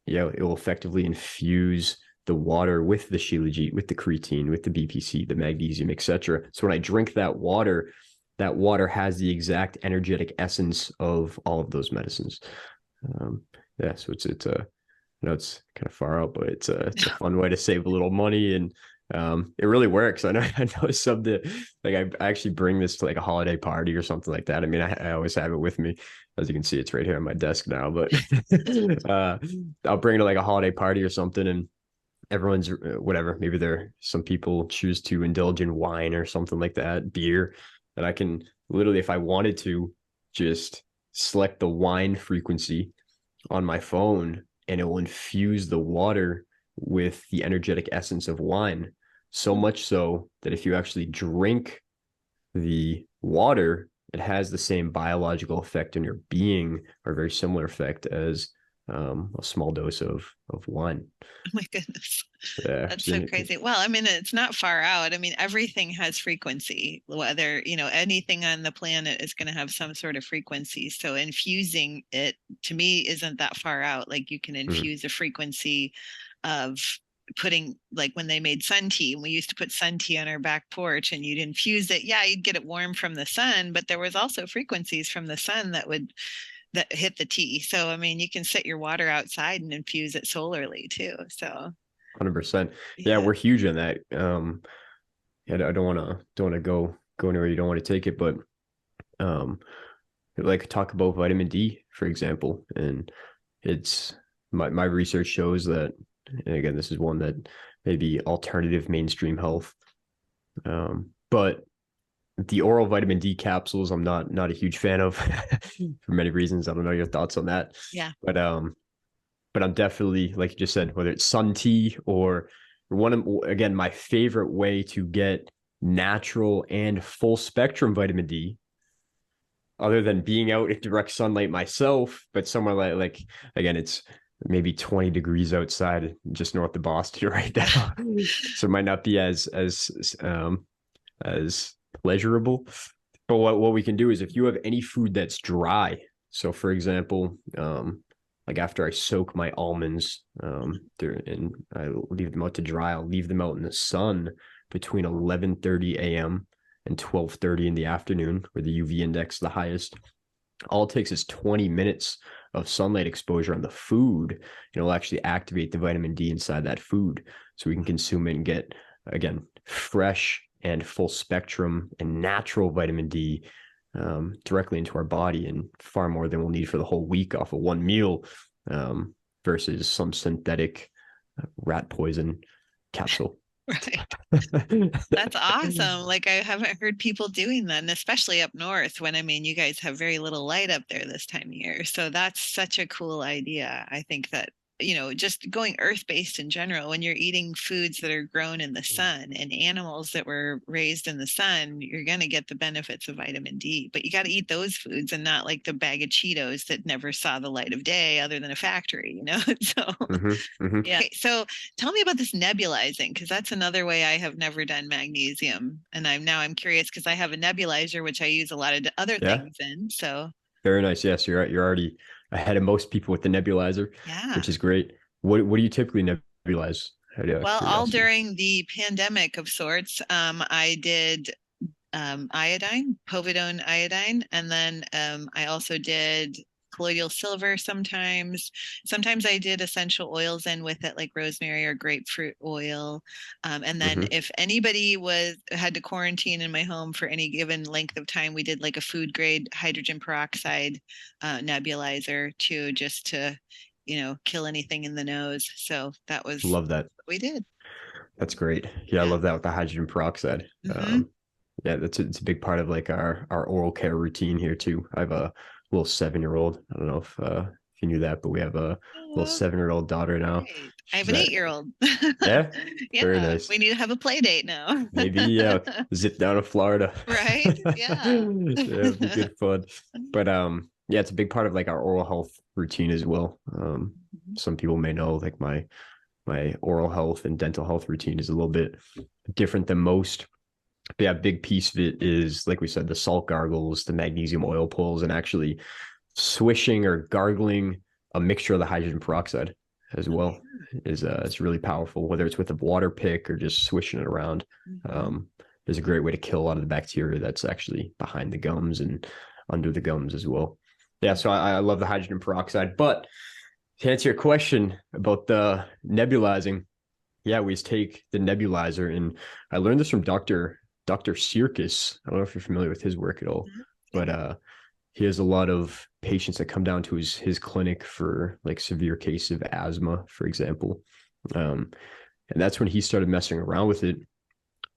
S2: it will effectively infuse the water with the shilajit, with the creatine, with the BPC, the magnesium, etc. So when I drink that water has the exact energetic essence of all of those medicines. Um, yeah, so it's a I know it's kind of far out, but it's a fun way to save a little money, and it really works. I know some that like I actually bring this to like a holiday party or something like that. I mean, I always have it with me. As you can see, it's right here on my desk now. But uh, I'll bring it to like a holiday party or something, and everyone's whatever. Maybe some people choose to indulge in wine or something like that, beer, and I can literally, if I wanted to, just select the wine frequency on my phone, and it will infuse the water with the energetic essence of wine. So much so that if you actually drink the water, it has the same biological effect on your being, or very similar effect as a small dose of wine.
S1: Oh my goodness.
S2: Yeah.
S1: That's so crazy. Well, I mean, it's not far out. I mean, everything has frequency, whether, anything on the planet is going to have some sort of frequency. So infusing it to me isn't that far out. Like, you can
S2: Mm,
S1: infuse a frequency of putting, like when they made sun tea, and we used to put sun tea on our back porch and you'd infuse it. Yeah, you'd get it warm from the sun, but there was also frequencies from the sun that hit the tea. So, I mean, you can set your water outside and infuse it solarly too. So,
S2: 100%. Yeah,
S1: yeah.
S2: we're huge on that. Yeah, I don't want to go anywhere you don't want to take it, but um, like talk about vitamin D, for example, and it's my research shows that, and again, this is one that maybe alternative mainstream health, but the oral vitamin D capsules, I'm not a huge fan of for many reasons. I don't know your thoughts on that,
S1: Yeah.
S2: but I'm definitely, like you just said, whether it's sun tea or again, my favorite way to get natural and full spectrum vitamin D, other than being out in direct sunlight myself, but somewhere like again, it's maybe 20 degrees outside just north of Boston right now. So it might not be as pleasurable. But what we can do is, if you have any food that's dry, so for example, like after I soak my almonds, and I leave them out to dry, I'll leave them out in the sun between 11:30 a.m. and 12:30 in the afternoon, where the UV index is the highest. All it takes is 20 minutes of sunlight exposure on the food, and it'll actually activate the vitamin D inside that food. So we can consume it and get, again, fresh and full spectrum and natural vitamin D directly into our body, and far more than we'll need for the whole week off of one meal, versus some synthetic rat poison capsule.
S1: Right. That's awesome. Like I haven't heard people doing that, and especially up north when I mean you guys have very little light up there this time of year. So that's such a cool idea. I think that, you know, just going earth-based in general, when you're eating foods that are grown in the sun and animals that were raised in the sun, you're going to get the benefits of vitamin D. But you got to eat those foods and not like the bag of Cheetos that never saw the light of day other than a factory, you know? So yeah. Okay, so tell me about this nebulizing, because that's another way I have never done magnesium. And I'm curious because I have a nebulizer, which I use a lot of other
S2: Yeah.
S1: things in. So
S2: Very nice. Yes, you're right. You're already ahead of most people with the nebulizer,
S1: yeah.
S2: which is great. What do you typically nebulize?
S1: Well, all during the pandemic of sorts, I did iodine, povidone iodine, and then I also did colloidal silver sometimes. Sometimes I did essential oils in with it, like rosemary or grapefruit oil. And then if anybody had to quarantine in my home for any given length of time, we did like a food grade hydrogen peroxide nebulizer too, just to, you know, kill anything in the nose. So that was
S2: Love that.
S1: what we did.
S2: That's great. Yeah, I love that with the hydrogen peroxide. Yeah, it's a big part of like our oral care routine here too. I have a little 7-year-old. I don't know if you knew that, but we have a little 7-year-old daughter now.
S1: Right. I have an 8-year-old.
S2: Yeah,
S1: yeah,
S2: very nice.
S1: We need to have a play date now.
S2: Maybe zip down to Florida.
S1: Right. Yeah.
S2: It'd be good fun. But yeah, it's a big part of like our oral health routine as well. Some people may know like my oral health and dental health routine is a little bit different than most. But yeah, a big piece of it is, like we said, the salt gargles, the magnesium oil pulls, and actually swishing or gargling a mixture of the hydrogen peroxide as well is it's really powerful, whether it's with a water pick or just swishing it around. There's a great way to kill a lot of the bacteria that's actually behind the gums and under the gums as well. Yeah, so I love the hydrogen peroxide. But to answer your question about the nebulizing, yeah, we just take the nebulizer, and I learned this from Dr. Sirkis. I don't know if you're familiar with his work at all, but he has a lot of patients that come down to his clinic for like severe case of asthma, for example. And that's when he started messing around with it.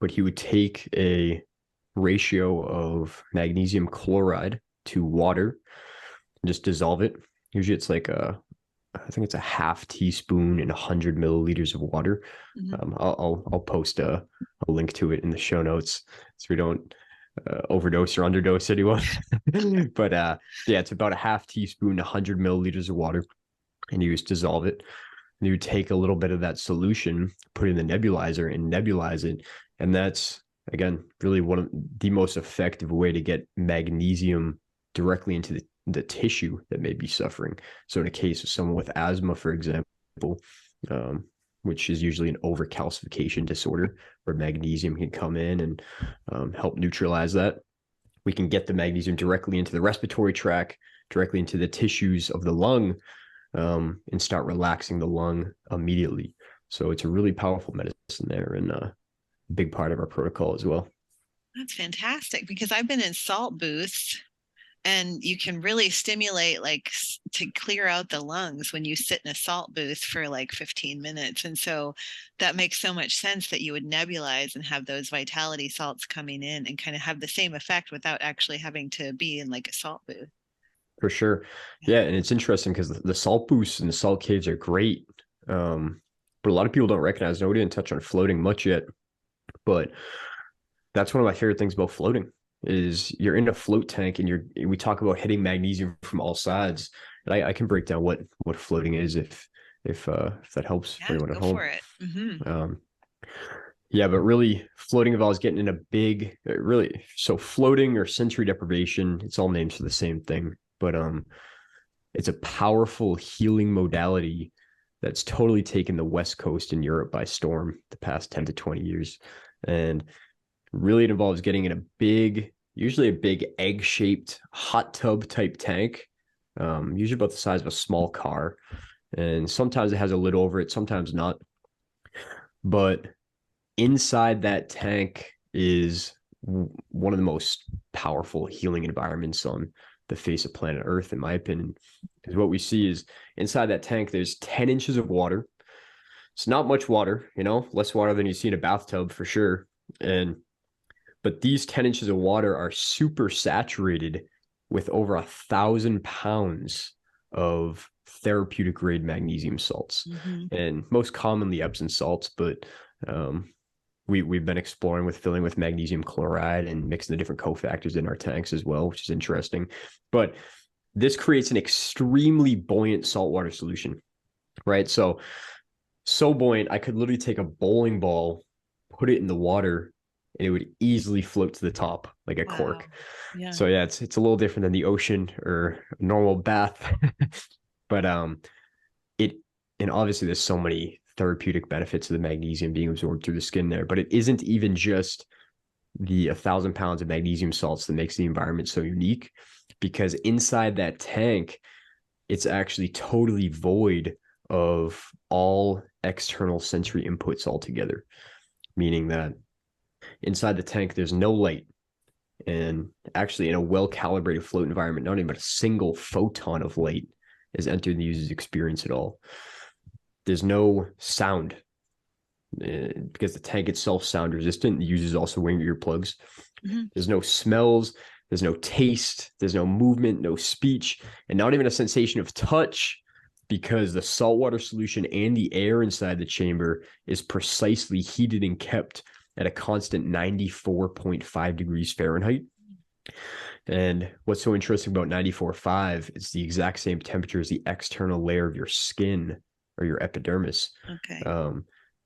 S2: But he would take a ratio of magnesium chloride to water and just dissolve it. Usually it's like I think it's a half teaspoon in 100 milliliters of water. I'll post a link to it in the show notes so we don't overdose or underdose anyone. But yeah, it's about a half teaspoon, 100 milliliters of water, and you just dissolve it. And you take a little bit of that solution, put it in the nebulizer, and nebulize it. And that's, again, really one of the most effective way to get magnesium directly into the tissue that may be suffering. So in a case of someone with asthma, for example, which is usually an overcalcification disorder where magnesium can come in and help neutralize that, we can get the magnesium directly into the respiratory tract, directly into the tissues of the lung, and start relaxing the lung immediately. So it's a really powerful medicine there, and a big part of our protocol as well.
S1: That's fantastic, because I've been in salt booths, and you can really stimulate like to clear out the lungs when you sit in a salt booth for like 15 minutes. And so that makes so much sense that you would nebulize and have those vitality salts coming in and kind of have the same effect without actually having to be in like a salt booth.
S2: For sure. Yeah. And it's interesting because the salt booths and the salt caves are great. But a lot of people don't recognize, we didn't touch on floating much yet, but that's one of my favorite things about floating. Is you're in a float tank and we talk about hitting magnesium from all sides. And I can break down what floating is if that helps for anyone at home.
S1: For it.
S2: Yeah, but really floating involves getting in a big, so floating or sensory deprivation, it's all names for the same thing, but it's a powerful healing modality that's totally taken the West Coast in Europe by storm the past 10 to 20 years. And really it involves getting in a big usually a big egg-shaped hot tub type tank, usually about the size of a small car. And sometimes it has a lid over it, sometimes not. But inside that tank is one of the most powerful healing environments on the face of planet Earth, in my opinion. Because what we see is inside that tank, there's 10 inches of water. It's not much water, less water than you see in a bathtub for sure. But these 10 inches of water are super saturated with over 1,000 pounds of therapeutic grade magnesium salts, and most commonly Epsom salts, but we've been exploring with filling with magnesium chloride and mixing the different cofactors in our tanks as well, which is interesting. But this creates an extremely buoyant saltwater solution, right? So buoyant, I could literally take a bowling ball, put it in the water, and it would easily float to the top like a cork.
S1: Yeah.
S2: So yeah, it's a little different than the ocean or a normal bath. But and obviously there's so many therapeutic benefits of the magnesium being absorbed through the skin there, but it isn't even just the 1,000 pounds of magnesium salts that makes the environment so unique, because inside that tank, it's actually totally void of all external sensory inputs altogether, meaning that inside the tank, there's no light. And actually, in a well-calibrated float environment, not even a single photon of light is entering the user's experience at all. There's no sound because the tank itself is sound resistant. The user's also wearing earplugs. There's no smells. There's no taste. There's no movement, no speech, and not even a sensation of touch, because the saltwater solution and the air inside the chamber is precisely heated and kept at a constant 94.5 degrees Fahrenheit. And what's so interesting about 94.5, it's the exact same temperature as the external layer of your skin or your epidermis.
S1: Okay.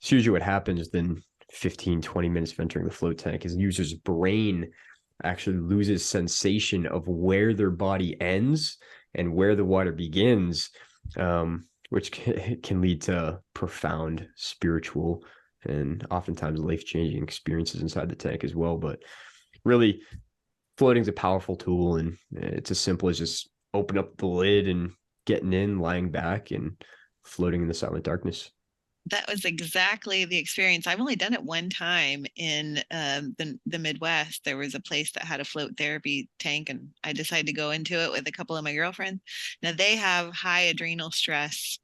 S2: It's usually what happens then 15, 20 minutes of entering the float tank is the user's brain actually loses sensation of where their body ends and where the water begins, which can lead to profound spiritual and oftentimes life-changing experiences inside the tank as well. But really, floating is a powerful tool, and it's as simple as just open up the lid and getting in, lying back, and floating in the silent darkness.
S1: That was exactly the experience. I've only done it one time in the Midwest. There was a place that had a float therapy tank, and I decided to go into it with a couple of my girlfriends. Now they have high adrenal stress,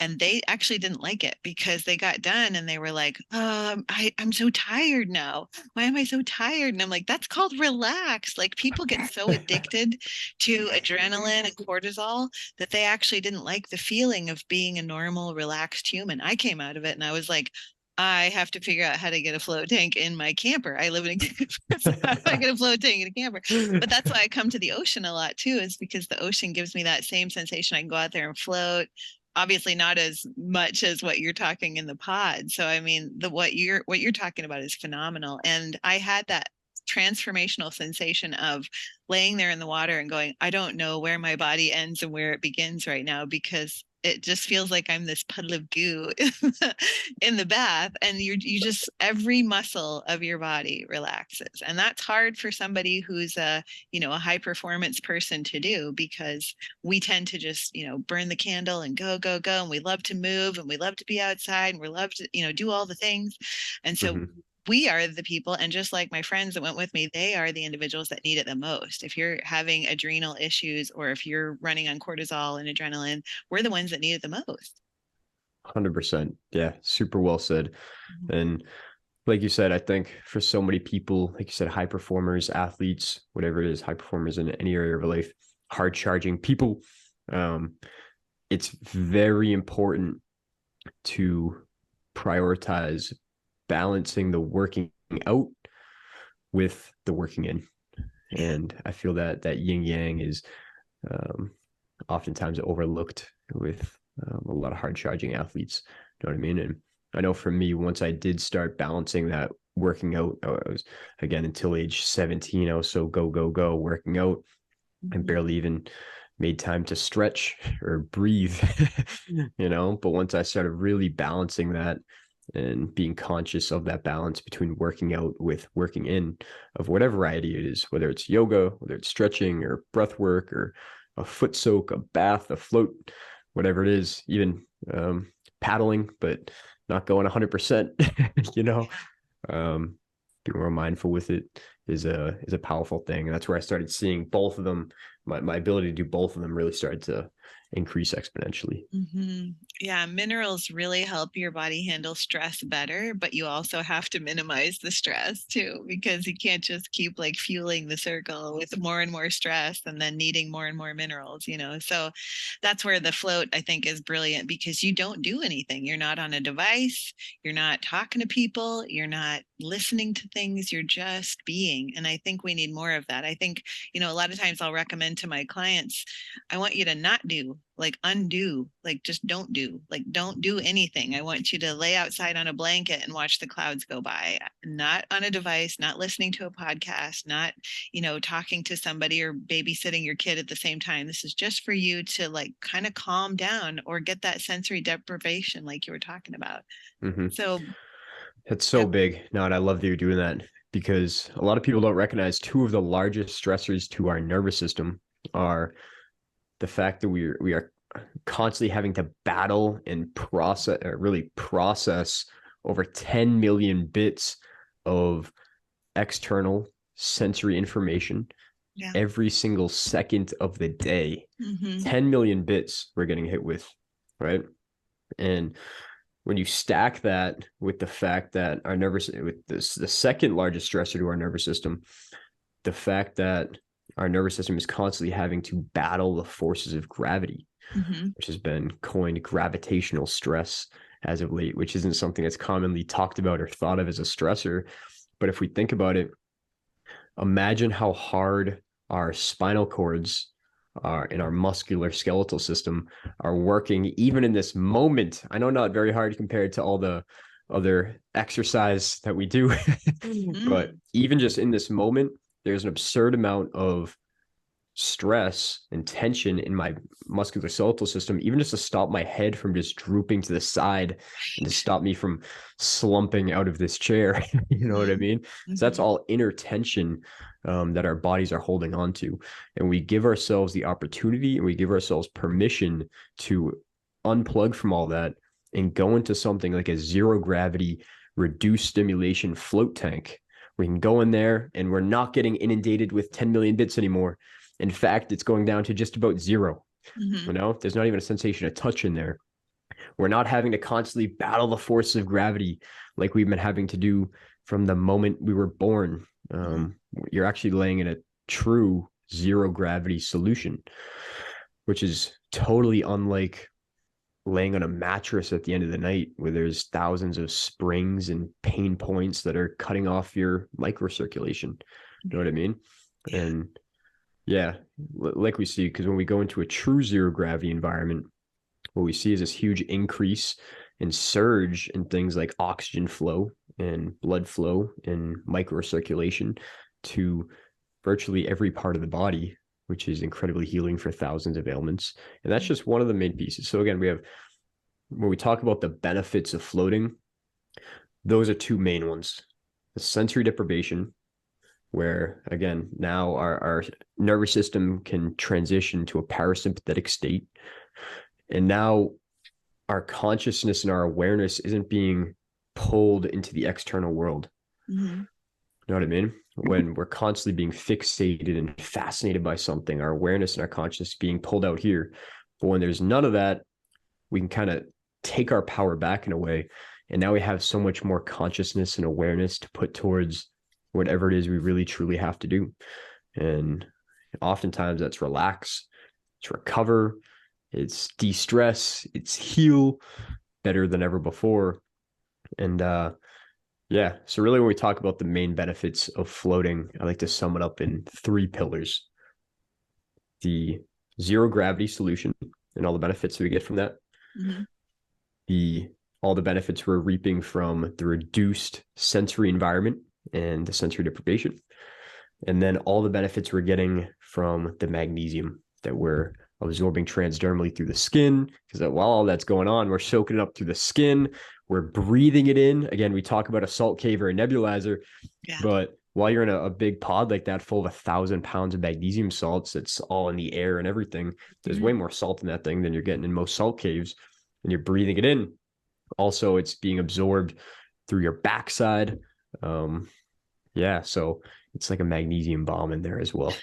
S1: and they actually didn't like it because they got done and they were like, I'm so tired now. Why am I so tired? And I'm like, that's called relax. Like, people get so addicted to adrenaline and cortisol that they actually didn't like the feeling of being a normal, relaxed human. I came out of it and I was like, I have to figure out how to get a float tank in my camper. I live in a camper, so how do I get a float tank in a camper? But that's why I come to the ocean a lot too, is because the ocean gives me that same sensation. I can go out there and float. Obviously not as much as what you're talking in the pod. So I mean, what you're talking about is phenomenal. And I had that transformational sensation of laying there in the water and going, I don't know where my body ends and where it begins right now, because it just feels like I'm this puddle of goo in the bath, and you just, every muscle of your body relaxes. And that's hard for somebody who's a high performance person to do, because we tend to just, burn the candle and go, go, go. And we love to move and we love to be outside and we love to, do all the things. And so we are the people, and just like my friends that went with me, they are the individuals that need it the most. If you're having adrenal issues or if you're running on cortisol and adrenaline, we're the ones that need it the most.
S2: 100%. Yeah, super well said. And like you said, I think for so many people, like you said, high performers, athletes, whatever it is, high performers in any area of life, hard charging people, it's very important to prioritize balancing the working out with the working in. And I feel that yin yang is oftentimes overlooked with a lot of hard charging athletes. You know what I mean? And I know for me, once I did start balancing that working out, I was, again, until age 17, I was so go, go, go working out. I barely even made time to stretch or breathe, but once I started really balancing that and being conscious of that balance between working out with working in of whatever variety it is, whether it's yoga, whether it's stretching or breath work or a foot soak, a bath, a float, whatever it is, even paddling, but not going 100%, you know, being more mindful with it is a powerful thing. And that's where I started seeing both of them. My ability to do both of them really started to increase exponentially.
S1: Mm-hmm. Yeah, minerals really help your body handle stress better, but you also have to minimize the stress too, because you can't just keep like fueling the circle with more and more stress and then needing more and more minerals, you know. So that's where the float, I think, is brilliant because you don't do anything. You're not on a device, you're not talking to people, you're not listening to things, you're just being. And I think we need more of that. I think, you know, a lot of times I'll recommend to my clients, I want you to not do, like undo, like just don't do, like don't do anything. I want you to lay outside on a blanket and watch the clouds go by, not on a device, not listening to a podcast, not, you know, talking to somebody or babysitting your kid at the same time. This is just for you to like kind of calm down or get that sensory deprivation like you were talking about.
S2: Mm-hmm.
S1: So
S2: It's so big. No, and I love that you're doing that because a lot of people don't recognize two of the largest stressors to our nervous system are the fact that we are constantly having to battle and really process over 10 million bits of external sensory information every single second of the day. 10 million bits we're getting hit with, right? And when you stack that with the fact that our with the second largest stressor to our nervous system, the fact that our nervous system is constantly having to battle the forces of gravity, which has been coined gravitational stress as of late, which isn't something that's commonly talked about or thought of as a stressor. But if we think about it, imagine how hard our spinal cords in our muscular skeletal system are working even in this moment. I know not very hard compared to all the other exercise that we do, but even just in this moment, there's an absurd amount of stress and tension in my muscular skeletal system, even just to stop my head from just drooping to the side and to stop me from slumping out of this chair. You know what I mean? So that's all inner tension that our bodies are holding on to. And we give ourselves the opportunity and we give ourselves permission to unplug from all that and go into something like a zero gravity, reduced stimulation float tank. We can go in there and we're not getting inundated with 10 million bits anymore. In fact, it's going down to just about zero. You know, there's not even a sensation of touch in there. We're not having to constantly battle the force of gravity like we've been having to do from the moment we were born. You're actually laying in a true zero gravity solution, which is totally unlike laying on a mattress at the end of the night where there's thousands of springs and pain points that are cutting off your microcirculation. You know what I mean? And yeah, like we see, because when we go into a true zero gravity environment, what we see is this huge increase in surge in things like oxygen flow and blood flow and microcirculation to virtually every part of the body, which is incredibly healing for thousands of ailments. And that's just one of the main pieces. So again, when we talk about the benefits of floating, those are two main ones: the sensory deprivation, where again, now our nervous system can transition to a parasympathetic state. And now our consciousness and our awareness isn't being pulled into the external world. You know what I mean? When we're constantly being fixated and fascinated by something, our awareness and our consciousness being pulled out here. But when there's none of that, we can kind of take our power back in a way. And now we have so much more consciousness and awareness to put towards whatever it is we really truly have to do. And oftentimes that's relax, it's recover, it's de-stress, it's heal better than ever before. And yeah, so really when we talk about the main benefits of floating, I like to sum it up in 3 pillars: the zero gravity solution and all the benefits that we get from that, all the benefits we're reaping from the reduced sensory environment and the sensory deprivation, and then all the benefits we're getting from the magnesium that we're absorbing transdermally through the skin, because while all that's going on, we're soaking it up through the skin, we're breathing it in. Again, we talk about a salt cave or a nebulizer,
S1: Yeah.
S2: but while you're in a big pod like that full of 1,000 pounds of magnesium salts, it's all in the air and everything. There's way more salt in that thing than you're getting in most salt caves, and you're breathing it in. Also, it's being absorbed through your backside. Yeah, so it's like a magnesium bomb in there as well.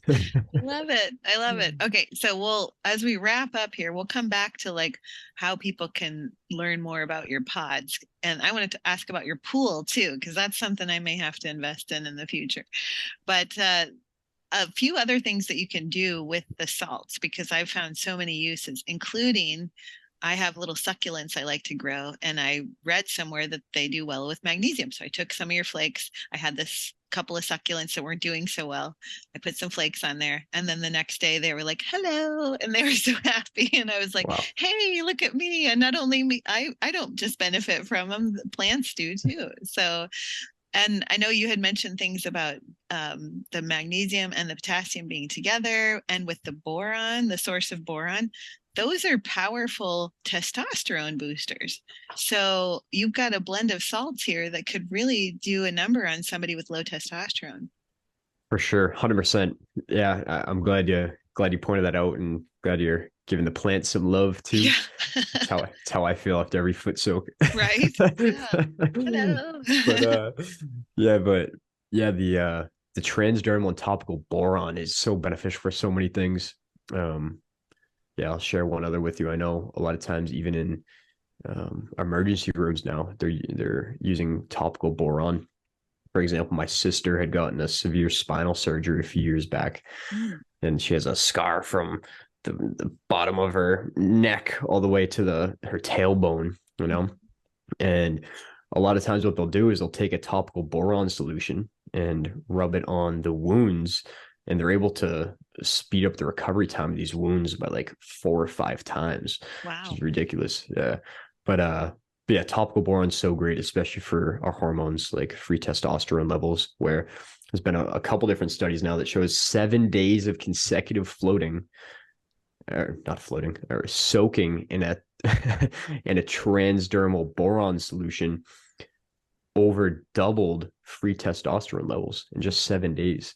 S1: I love it. I love it. Okay, so as we wrap up here, we'll come back to like how people can learn more about your pods. And I wanted to ask about your pool too, because that's something I may have to invest in the future. But a few other things that you can do with the salts, because I've found so many uses, including I have little succulents I like to grow, and I read somewhere that they do well with magnesium. So I took some of your flakes. I had this couple of succulents that weren't doing so well. I put some flakes on there, and then the next day they were like, "Hello," and they were so happy. And I was like,
S2: Wow.
S1: "Hey, look at me!" And not only me, I don't just benefit from them; the plants do too. So, and I know you had mentioned things about the magnesium and the potassium being together, and with the boron, the source of boron, those are powerful testosterone boosters. So you've got a blend of salts here that could really do a number on somebody with low testosterone.
S2: For sure, 100%. Yeah, I'm glad you pointed that out, and glad you're giving the plants some love too.
S1: Yeah.
S2: It's how I feel after every foot soak.
S1: Right. Yeah. Hello.
S2: But yeah, but yeah, the transdermal and topical boron is so beneficial for so many things. Yeah, I'll share one other with you. I know a lot of times, even in emergency rooms now, they're using topical boron. For example, my sister had gotten a severe spinal surgery a few years back, and she has a scar from the bottom of her neck all the way to her tailbone, you know. And a lot of times what they'll do is they'll take a topical boron solution and rub it on the wounds, and they're able to speed up the recovery time of these wounds by like 4 or 5 times, which
S1: Wow.
S2: is ridiculous. Yeah. But yeah, topical boron is so great, especially for our hormones like free testosterone levels, where there's been a couple different studies now that shows 7 days of consecutive floating, or not floating, or soaking in a in a transdermal boron solution over doubled free testosterone levels in just 7 days.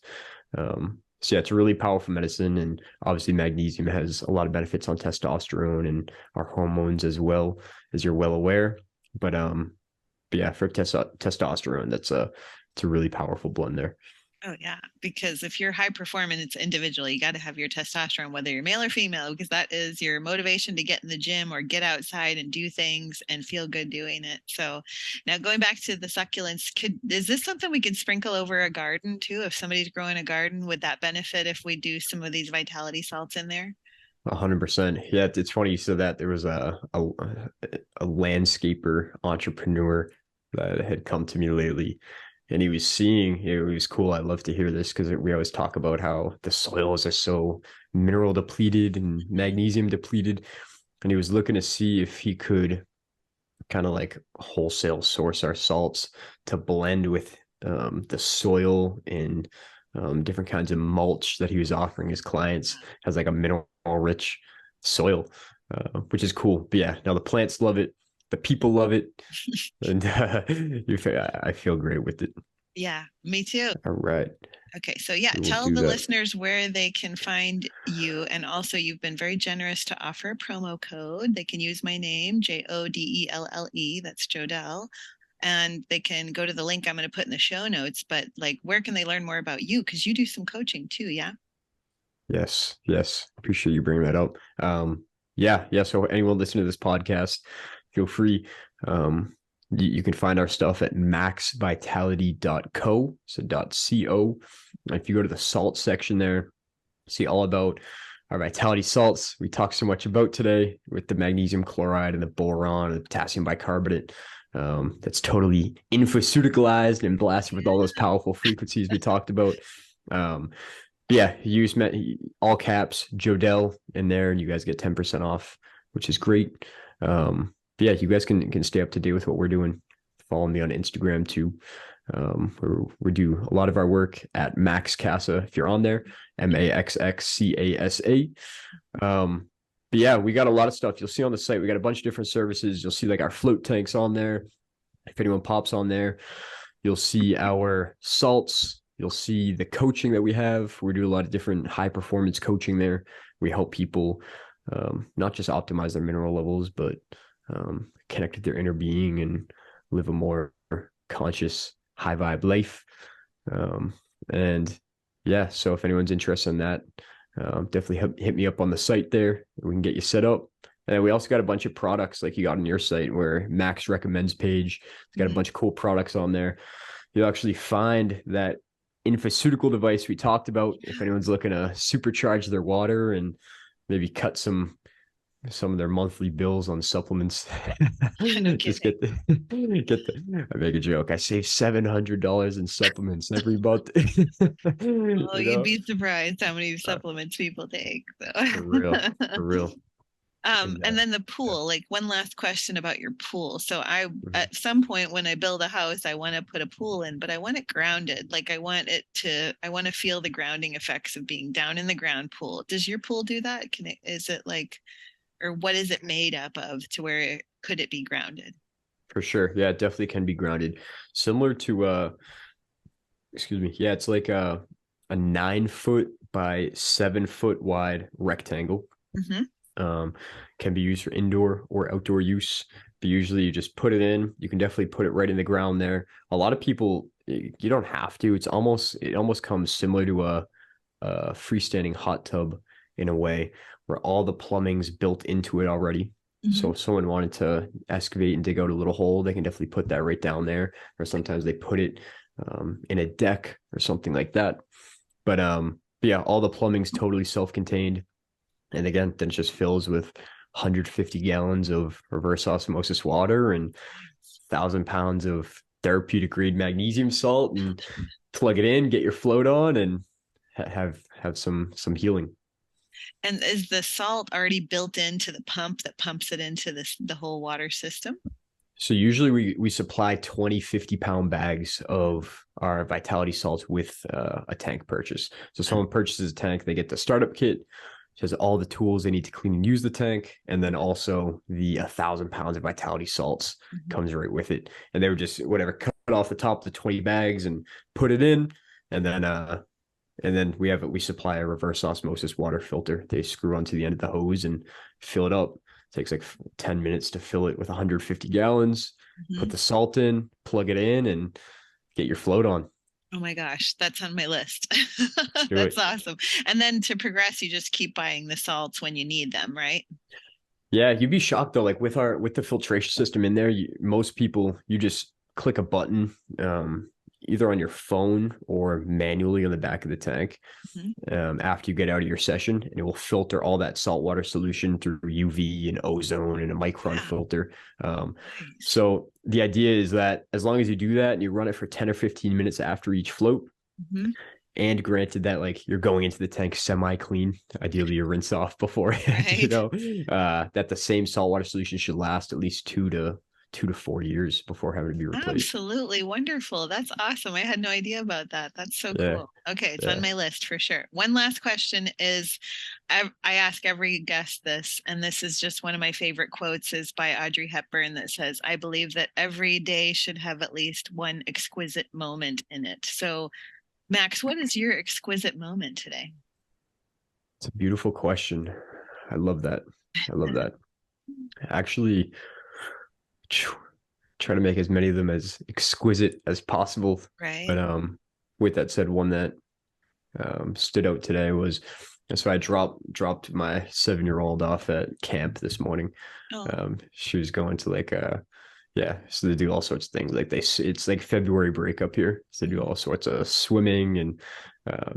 S2: So yeah, it's a really powerful medicine, and obviously magnesium has a lot of benefits on testosterone and our hormones as well, as you're well aware. But yeah, for testosterone, it's a really powerful blend there.
S1: Oh yeah, because if you're high performing, it's individual. You got to have your testosterone, whether you're male or female, because that is your motivation to get in the gym or get outside and do things and feel good doing it. So now going back to the succulents, is this something we could sprinkle over a garden too? If somebody's growing a garden, would that benefit if we do some of these vitality salts in there?
S2: 100%. Yeah, it's funny you said that. There was a landscaper entrepreneur that had come to me lately, and he was seeing, it was cool. I love to hear this because we always talk about how the soils are so mineral depleted and magnesium depleted. And he was looking to see if he could kind of like wholesale source our salts to blend with the soil and different kinds of mulch that he was offering his clients as like a mineral rich soil, which is cool. But yeah, now the plants love it, the people love it, and I feel great with it.
S1: Yeah, me too.
S2: All right.
S1: Okay, so yeah,
S2: We will
S1: tell
S2: do
S1: the
S2: that.
S1: listeners where they can find you. And also, you've been very generous to offer a promo code. They can use my name, Jodelle. That's Jodelle. And they can go to the link I'm going to put in the show notes. But like, where can they learn more about you? Because you do some coaching too, yeah?
S2: Yes, yes. Appreciate you bringing that up. Yeah, yeah. So anyone listening to this podcast, feel free. You can find our stuff at maxvitality.co, so .co. If you go to the salt section there, see all about our vitality salts we talked so much about today, with the magnesium chloride and the boron and the potassium bicarbonate. That's totally infosuticalized and blasted with all those powerful frequencies we talked about. Yeah, use all caps Jodelle in there, and you guys get 10% off, which is great. But yeah, you guys can stay up to date with what we're doing. Follow me on Instagram too. We do a lot of our work at Max Casa. If you're on there, MAXXCASA. but yeah, we got a lot of stuff. You'll see on the site, we got a bunch of different services. You'll see like our float tanks on there. If anyone pops on there, you'll see our salts. You'll see the coaching that we have. We do a lot of different high performance coaching there. We help people not just optimize their mineral levels, but connect with their inner being and live a more conscious, high vibe life. And yeah, so if anyone's interested in that, definitely hit me up on the site there. We can get you set up. And we also got a bunch of products like you got on your site where Max recommends page. It's got a bunch of cool products on there. You'll actually find that Infosutical device we talked about if anyone's looking to supercharge their water and maybe cut some of their monthly bills on supplements.
S1: No
S2: Just
S1: kidding.
S2: I make a joke. I save $700 in supplements every month.
S1: Oh, you'd be surprised how many supplements people take.
S2: For real,
S1: So.
S2: for real.
S1: And then the
S2: Yeah.
S1: pool, like one last question about your pool. So
S2: Mhm.
S1: at some point when I build a house, I want to put a pool in, but I want it grounded. Like I want to feel the grounding effects of being down in the ground pool. Does your pool do that? Is it like, or what is it made up of to where could it be grounded?
S2: For sure. Yeah, it definitely can be grounded. Similar to excuse me. Yeah, it's like a 9 foot by 7 foot wide rectangle.
S1: Hmm.
S2: Um, can be used for indoor or outdoor use. But usually you just put it in. You can definitely put it right in the ground there. A lot of people, you don't have to. It almost comes similar to a freestanding hot tub in a way where all the plumbing's built into it already. So
S1: Hmm.
S2: if someone wanted to excavate and dig out a little hole, they can definitely put that right down there. Or sometimes they put it in a deck or something like that. But yeah, all the plumbing's totally self-contained. And again, then it just fills with 150 gallons of reverse osmosis water and 1,000 pounds of therapeutic grade magnesium salt, and plug it in, get your float on, and have some healing.
S1: And is the salt already built into the pump that pumps it into the whole water system?
S2: So usually we supply 20 50 pound bags of our vitality salts with a tank purchase. So someone purchases a tank, they get the startup kit, which has all the tools they need to clean and use the tank, and then also the 1,000 pounds of vitality salts
S1: Mhm.
S2: comes right with it. And they would just whatever cut off the top of the 20 bags and put it in, and then we supply a reverse osmosis water filter. They screw onto the end of the hose and fill it up. It takes like 10 minutes to fill it with 150 gallons, put
S1: Mhm.
S2: the salt in, plug it in, and get your float on.
S1: Oh my gosh, that's on my list.
S2: Let's do
S1: That's
S2: it.
S1: awesome. And then to progress, you just keep buying the salts when you need them, right?
S2: Yeah, you'd be shocked though. Like with the filtration system in there, most people you just click a button, either on your phone or manually on the back of the tank,
S1: Mhm.
S2: after you get out of your session, and it will filter all that saltwater solution through UV and ozone and a micron
S1: Wow,
S2: filter.
S1: nice.
S2: So the idea is that as long as you do that and you run it for 10 or 15 minutes after each float,
S1: Hmm.
S2: and granted that like you're going into the tank semi-clean, ideally you rinse off beforehand,
S1: Right.
S2: that the same saltwater solution should last at least 2 to 4 years before having to be replaced.
S1: Absolutely wonderful. That's awesome. I had no idea about that. That's so
S2: Yeah,
S1: cool. Okay, it's on
S2: yeah.
S1: my list for sure. One last question is I ask every guest this, and this is just one of my favorite quotes is by Audrey Hepburn that says, I believe that every day should have at least one exquisite moment in it. So, Max, what is your exquisite moment today?
S2: It's a beautiful question. I love that. I love that. Actually, try to make as many of them as exquisite as possible.
S1: Right?
S2: But with that said, one that stood out today was, so I dropped my 7-year-old off at camp this morning.
S1: Oh,
S2: She was going to like yeah, so they do all sorts of things. Like it's like February break up here, so they do all sorts of swimming and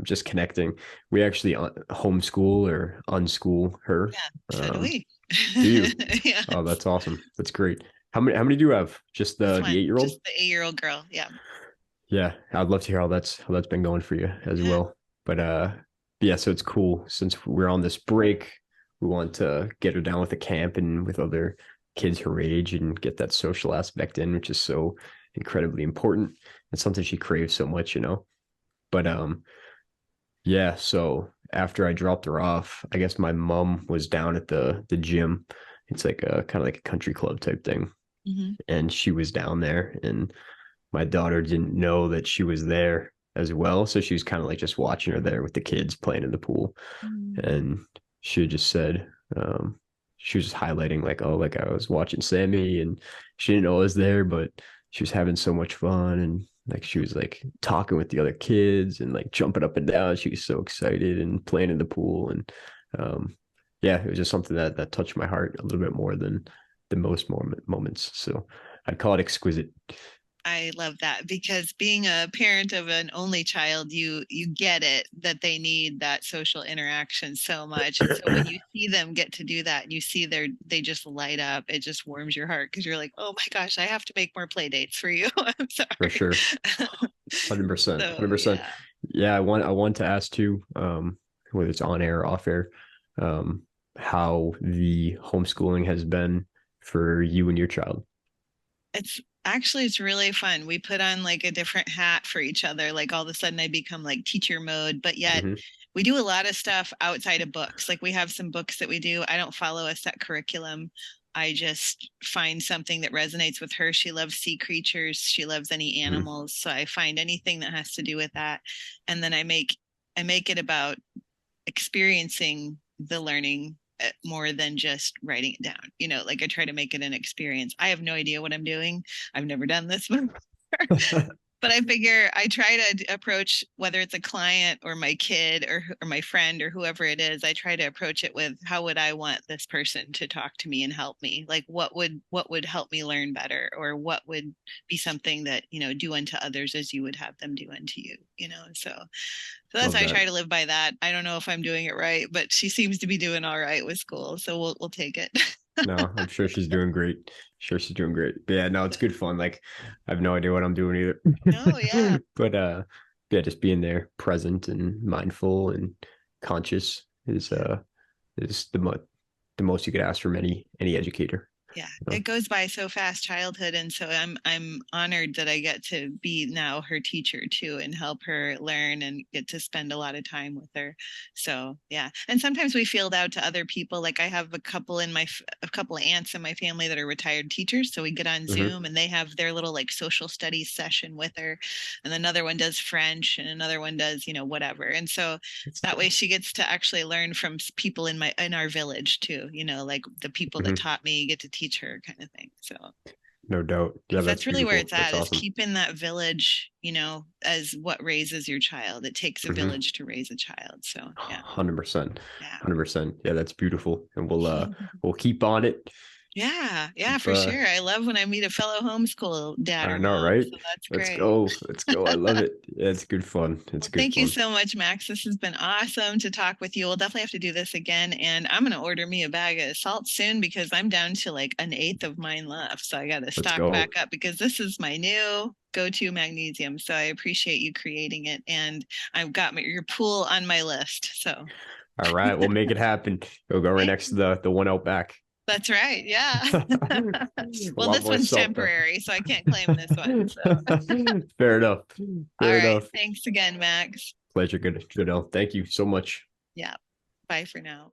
S2: just connecting. We actually homeschool or unschool her.
S1: yeah, so do
S2: Um,
S1: we.
S2: do you? Oh,
S1: Yes,
S2: that's awesome. That's great. How many do you have? Just
S1: just
S2: the
S1: one,
S2: 8-year-old?
S1: just the 8-year-old girl. Yeah.
S2: Yeah, I'd love to hear how that's been going for you as
S1: Yeah.
S2: well. But yeah, so it's cool since we're on this break. We want to get her down with the camp and with other kids her age and get that social aspect in, which is so incredibly important. It's something she craves so much. But yeah, so after I dropped her off, I guess my mom was down at the gym. It's like a kind of like a country club type thing.
S1: Mm-hmm.
S2: And she was down there, and my daughter didn't know that she was there as well. So she was kind of like just watching her there with the kids playing in the pool.
S1: Mm-hmm.
S2: And she had just said, she was just highlighting like, oh, like I was watching Sammy, and she didn't know I was there, but she was having so much fun. And like she was like talking with the other kids and like jumping up and down. She was so excited and playing in the pool. And yeah, it was just something that touched my heart a little bit more than the most moments. So I'd call it exquisite.
S1: I love that, because being a parent of an only child, you get it that they need that social interaction so much. And so when you see them get to do that, and you see they just light up, it just warms your heart, because you're like, oh my gosh, I have to make more play dates for you. I'm
S2: For
S1: sorry.
S2: sure. 100%.
S1: So
S2: 100%.
S1: yeah.
S2: Yeah, I want to ask too, whether it's on air or off air, how the homeschooling has been for you and your child.
S1: It's really fun. We put on like a different hat for each other. Like all of a sudden I become like teacher mode, but yet
S2: Mm-hmm.
S1: we do a lot of stuff outside of books. Like we have some books that we do. I don't follow a set curriculum. I just find something that resonates with her. She loves sea creatures. She loves any
S2: Mm-hmm.
S1: animals. So I find anything that has to do with that. And then I make it about experiencing the learning more than just writing it down. Like I try to make it an experience. I have no idea what I'm doing. I've never done this before. But I figure I try to approach, whether it's a client or my kid or my friend or whoever it is, I try to approach it with, how would I want this person to talk to me and help me? Like what would help me learn better, or what would be something that, do unto others as you would have them do unto you. So that's
S2: Love
S1: how I
S2: that.
S1: try to live by that. I don't know if I'm doing it right, but she seems to be doing all right with school. So we'll take it.
S2: No, I'm sure she's doing great. Sure, she's doing great. But yeah, no, it's good fun. Like I have no idea what I'm doing
S1: No, yeah.
S2: either. But yeah, just being there, present and mindful and conscious is the most you could ask from any educator.
S1: Yeah,
S2: You know?
S1: it goes by so fast, childhood, and so I'm honored that I get to be now her teacher too, and help her learn and get to spend a lot of time with her. So yeah, and sometimes we field out to other people. Like I have a couple of aunts in my family that are retired teachers, so we get on
S2: Mm-hmm.
S1: Zoom and they have their little like social studies session with her, and another one does French, and another one does whatever, and so that way she gets to actually learn from people in our village too. Like the people that
S2: Mm-hmm.
S1: taught me get to teach her, kind of thing. So
S2: No doubt. Yeah, that's
S1: that's really where
S2: beautiful.
S1: it's
S2: That's
S1: at, is
S2: awesome.
S1: keeping that village, as what raises your child. It takes a
S2: Mm-hmm.
S1: village to raise a child. So yeah.
S2: 100%.
S1: Yeah.
S2: 100%. Yeah, that's beautiful. And we'll keep on it.
S1: Yeah,
S2: Keep
S1: for sure. I love when I meet a fellow homeschool dad
S2: I
S1: or
S2: know,
S1: mom.
S2: right?
S1: So that's
S2: Let's
S1: great.
S2: go. Let's go. I love it. Yeah, it's good fun. It's
S1: Well,
S2: good
S1: thank you
S2: fun.
S1: so much, Max. This has been awesome to talk with you. We'll definitely have to do this again. And I'm going to order me a bag of salt soon, because I'm down to like an eighth of mine left. So I got to
S2: Let's
S1: stock
S2: go.
S1: back up, because this is my new go-to magnesium. So I appreciate you creating it. And I've got your pool on my list. So
S2: All right, we'll make it happen. We'll go right next to the one out back.
S1: that's right. Yeah.
S2: A
S1: Well,
S2: lot
S1: this
S2: more
S1: one's
S2: salt though.
S1: temporary, so I can't claim this one. So
S2: Fair enough.
S1: all
S2: Fair
S1: right.
S2: enough.
S1: Thanks again, Max.
S2: Pleasure. Good. Thank you so much.
S1: Yeah. Bye for now.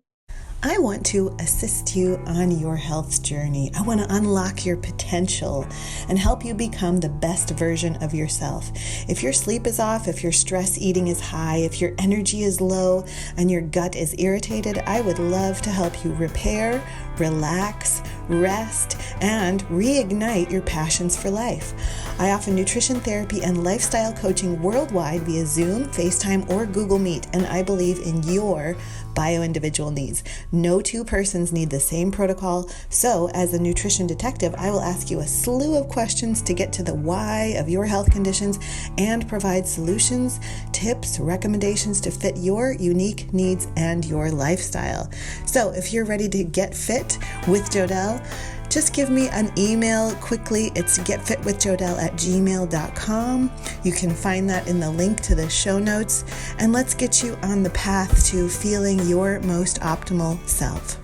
S3: I want to assist you on your health journey. I want to unlock your potential and help you become the best version of yourself. If your sleep is off, if your stress eating is high, if your energy is low, and your gut is irritated, I would love to help you repair, relax, rest, and reignite your passions for life. I offer nutrition therapy and lifestyle coaching worldwide via Zoom, FaceTime, or Google Meet, and I believe in your bio-individual needs. No two persons need the same protocol, so as a nutrition detective, I will ask you a slew of questions to get to the why of your health conditions and provide solutions, tips, recommendations to fit your unique needs and your lifestyle. So if you're ready to get fit with Jodelle, just give me an email quickly. It's getfitwithjodelle@gmail.com. You can find that in the link to the show notes. And let's get you on the path to feeling your most optimal self.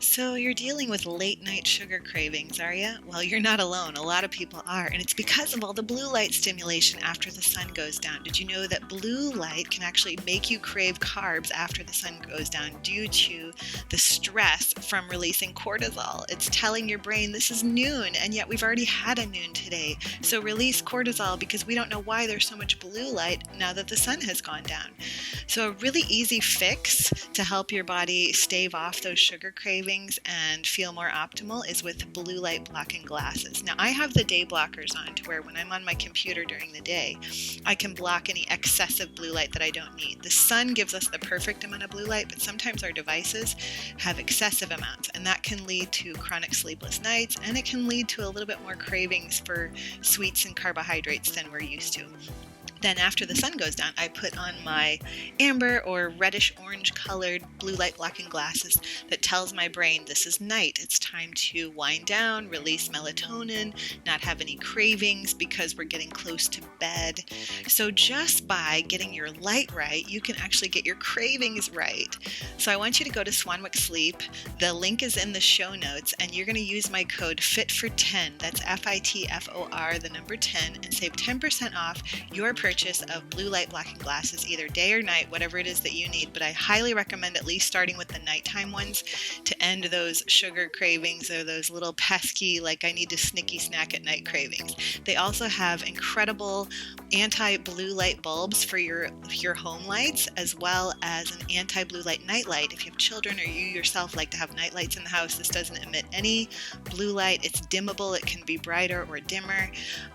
S1: So you're dealing with late night sugar cravings, are you? Well, you're not alone. A lot of people are, and it's because of all the blue light stimulation after the sun goes down. Did you know that blue light can actually make you crave carbs after the sun goes down due to the stress from releasing cortisol? It's telling your brain this is noon, and yet we've already had a noon today. So release cortisol because we don't know why there's so much blue light now that the sun has gone down. So a really easy fix to help your body stave off those sugar cravings and feel more optimal is with blue light blocking glasses. Now I have the day blockers on to where when I'm on my computer during the day, I can block any excessive blue light that I don't need. The sun gives us the perfect amount of blue light, but sometimes our devices have excessive amounts, and that can lead to chronic sleepless nights, and it can lead to a little bit more cravings for sweets and carbohydrates than we're used to. Then after the sun goes down, I put on my amber or reddish orange colored blue light blocking glasses that tells my brain this is night. It's time to wind down, release melatonin, not have any cravings because we're getting close to bed. So just by getting your light right, you can actually get your cravings right. So I want you to go to Swanwick Sleep. The link is in the show notes, and you're going to use my code FITFOR10. That's FITFOR, the number 10, and save 10% off your purchase of blue light blocking glasses, either day or night, whatever it is that you need. But I highly recommend at least starting with the nighttime ones to end those sugar cravings or those little pesky, like I need to snicky snack at night cravings. They also have incredible anti-blue light bulbs for your home lights, as well as an anti-blue light night light. If you have children or you yourself like to have night lights in the house, this doesn't emit any blue light. It's dimmable. It can be brighter or dimmer.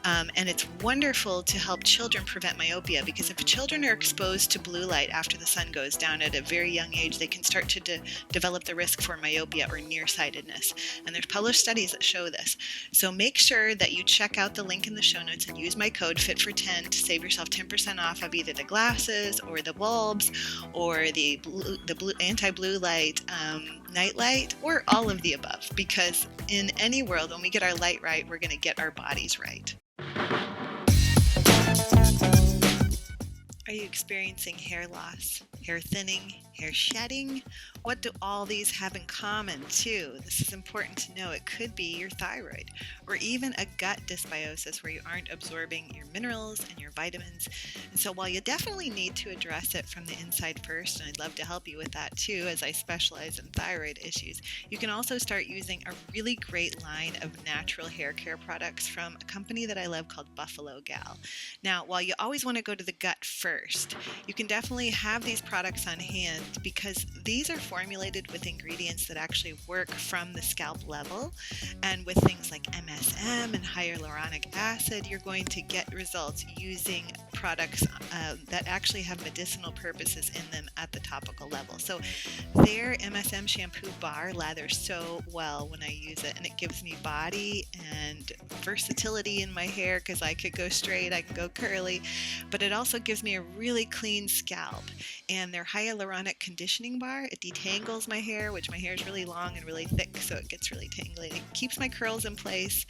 S1: And it's wonderful to help children prevent myopia, because if children are exposed to blue light after the sun goes down at a very young age, they can start to develop the risk for myopia or nearsightedness. And there's published studies that show this. So make sure that you check out the link in the show notes and use my code FITFOR10 to save yourself 10% off of either the glasses or the bulbs or the blue anti-blue light night light, or all of the above, because in any world, when we get our light right, we're going to get our bodies right. Are you experiencing hair loss, hair thinning, hair shedding? What do all these have in common too? This is important to know. It could be your thyroid, or even a gut dysbiosis where you aren't absorbing your minerals and your vitamins. And so while you definitely need to address it from the inside first, and I'd love to help you with that too, as I specialize in thyroid issues, you can also start using a really great line of natural hair care products from a company that I love called Buffalo Gal. Now, while you always want to go to the gut first, you can definitely have these products on hand, because these are formulated with ingredients that actually work from the scalp level. And with things like MSM and hyaluronic acid, you're going to get results using products that actually have medicinal purposes in them at the topical level. So their MSM shampoo bar lathers so well when I use it, and it gives me body and versatility in my hair, because I could go straight, I can go curly, but it also gives me a really clean scalp. And their hyaluronic conditioning bar, it detangles my hair, which my hair is really long and really thick, so it gets really tangly. It keeps my curls in place.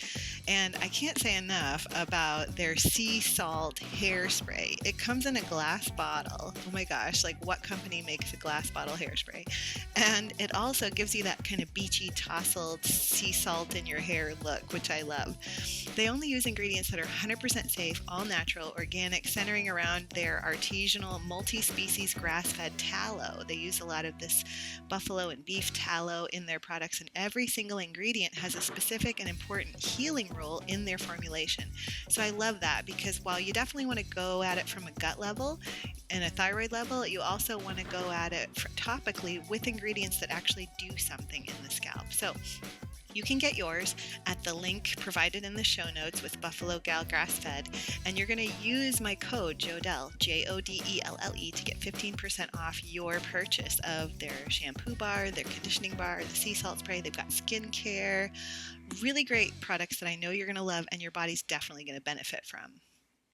S1: And I can't say enough about their sea salt hairspray. It comes in a glass bottle. Oh my gosh, like what company makes a glass bottle hairspray? And it also gives you that kind of beachy, tousled sea salt in your hair look, which I love. They only use ingredients that are 100% safe, all natural, organic, centering around their artisanal, multi-species grass-fed tallow. They use a lot of this buffalo and beef tallow in their products, and every single ingredient has a specific and important healing role in their formulation. So I love that, because while you definitely want to go at it from a gut level and a thyroid level, you also want to go at it topically with ingredients that actually do something in the scalp. So you can get yours at the link provided in the show notes with Buffalo Gal Grass Fed, and you're going to use my code JODELLE, JODELLE, to get 15% off your purchase of their shampoo bar, their conditioning bar, the sea salt spray. They've got skincare, really great products that I know you're going to love and your body's definitely going to benefit from.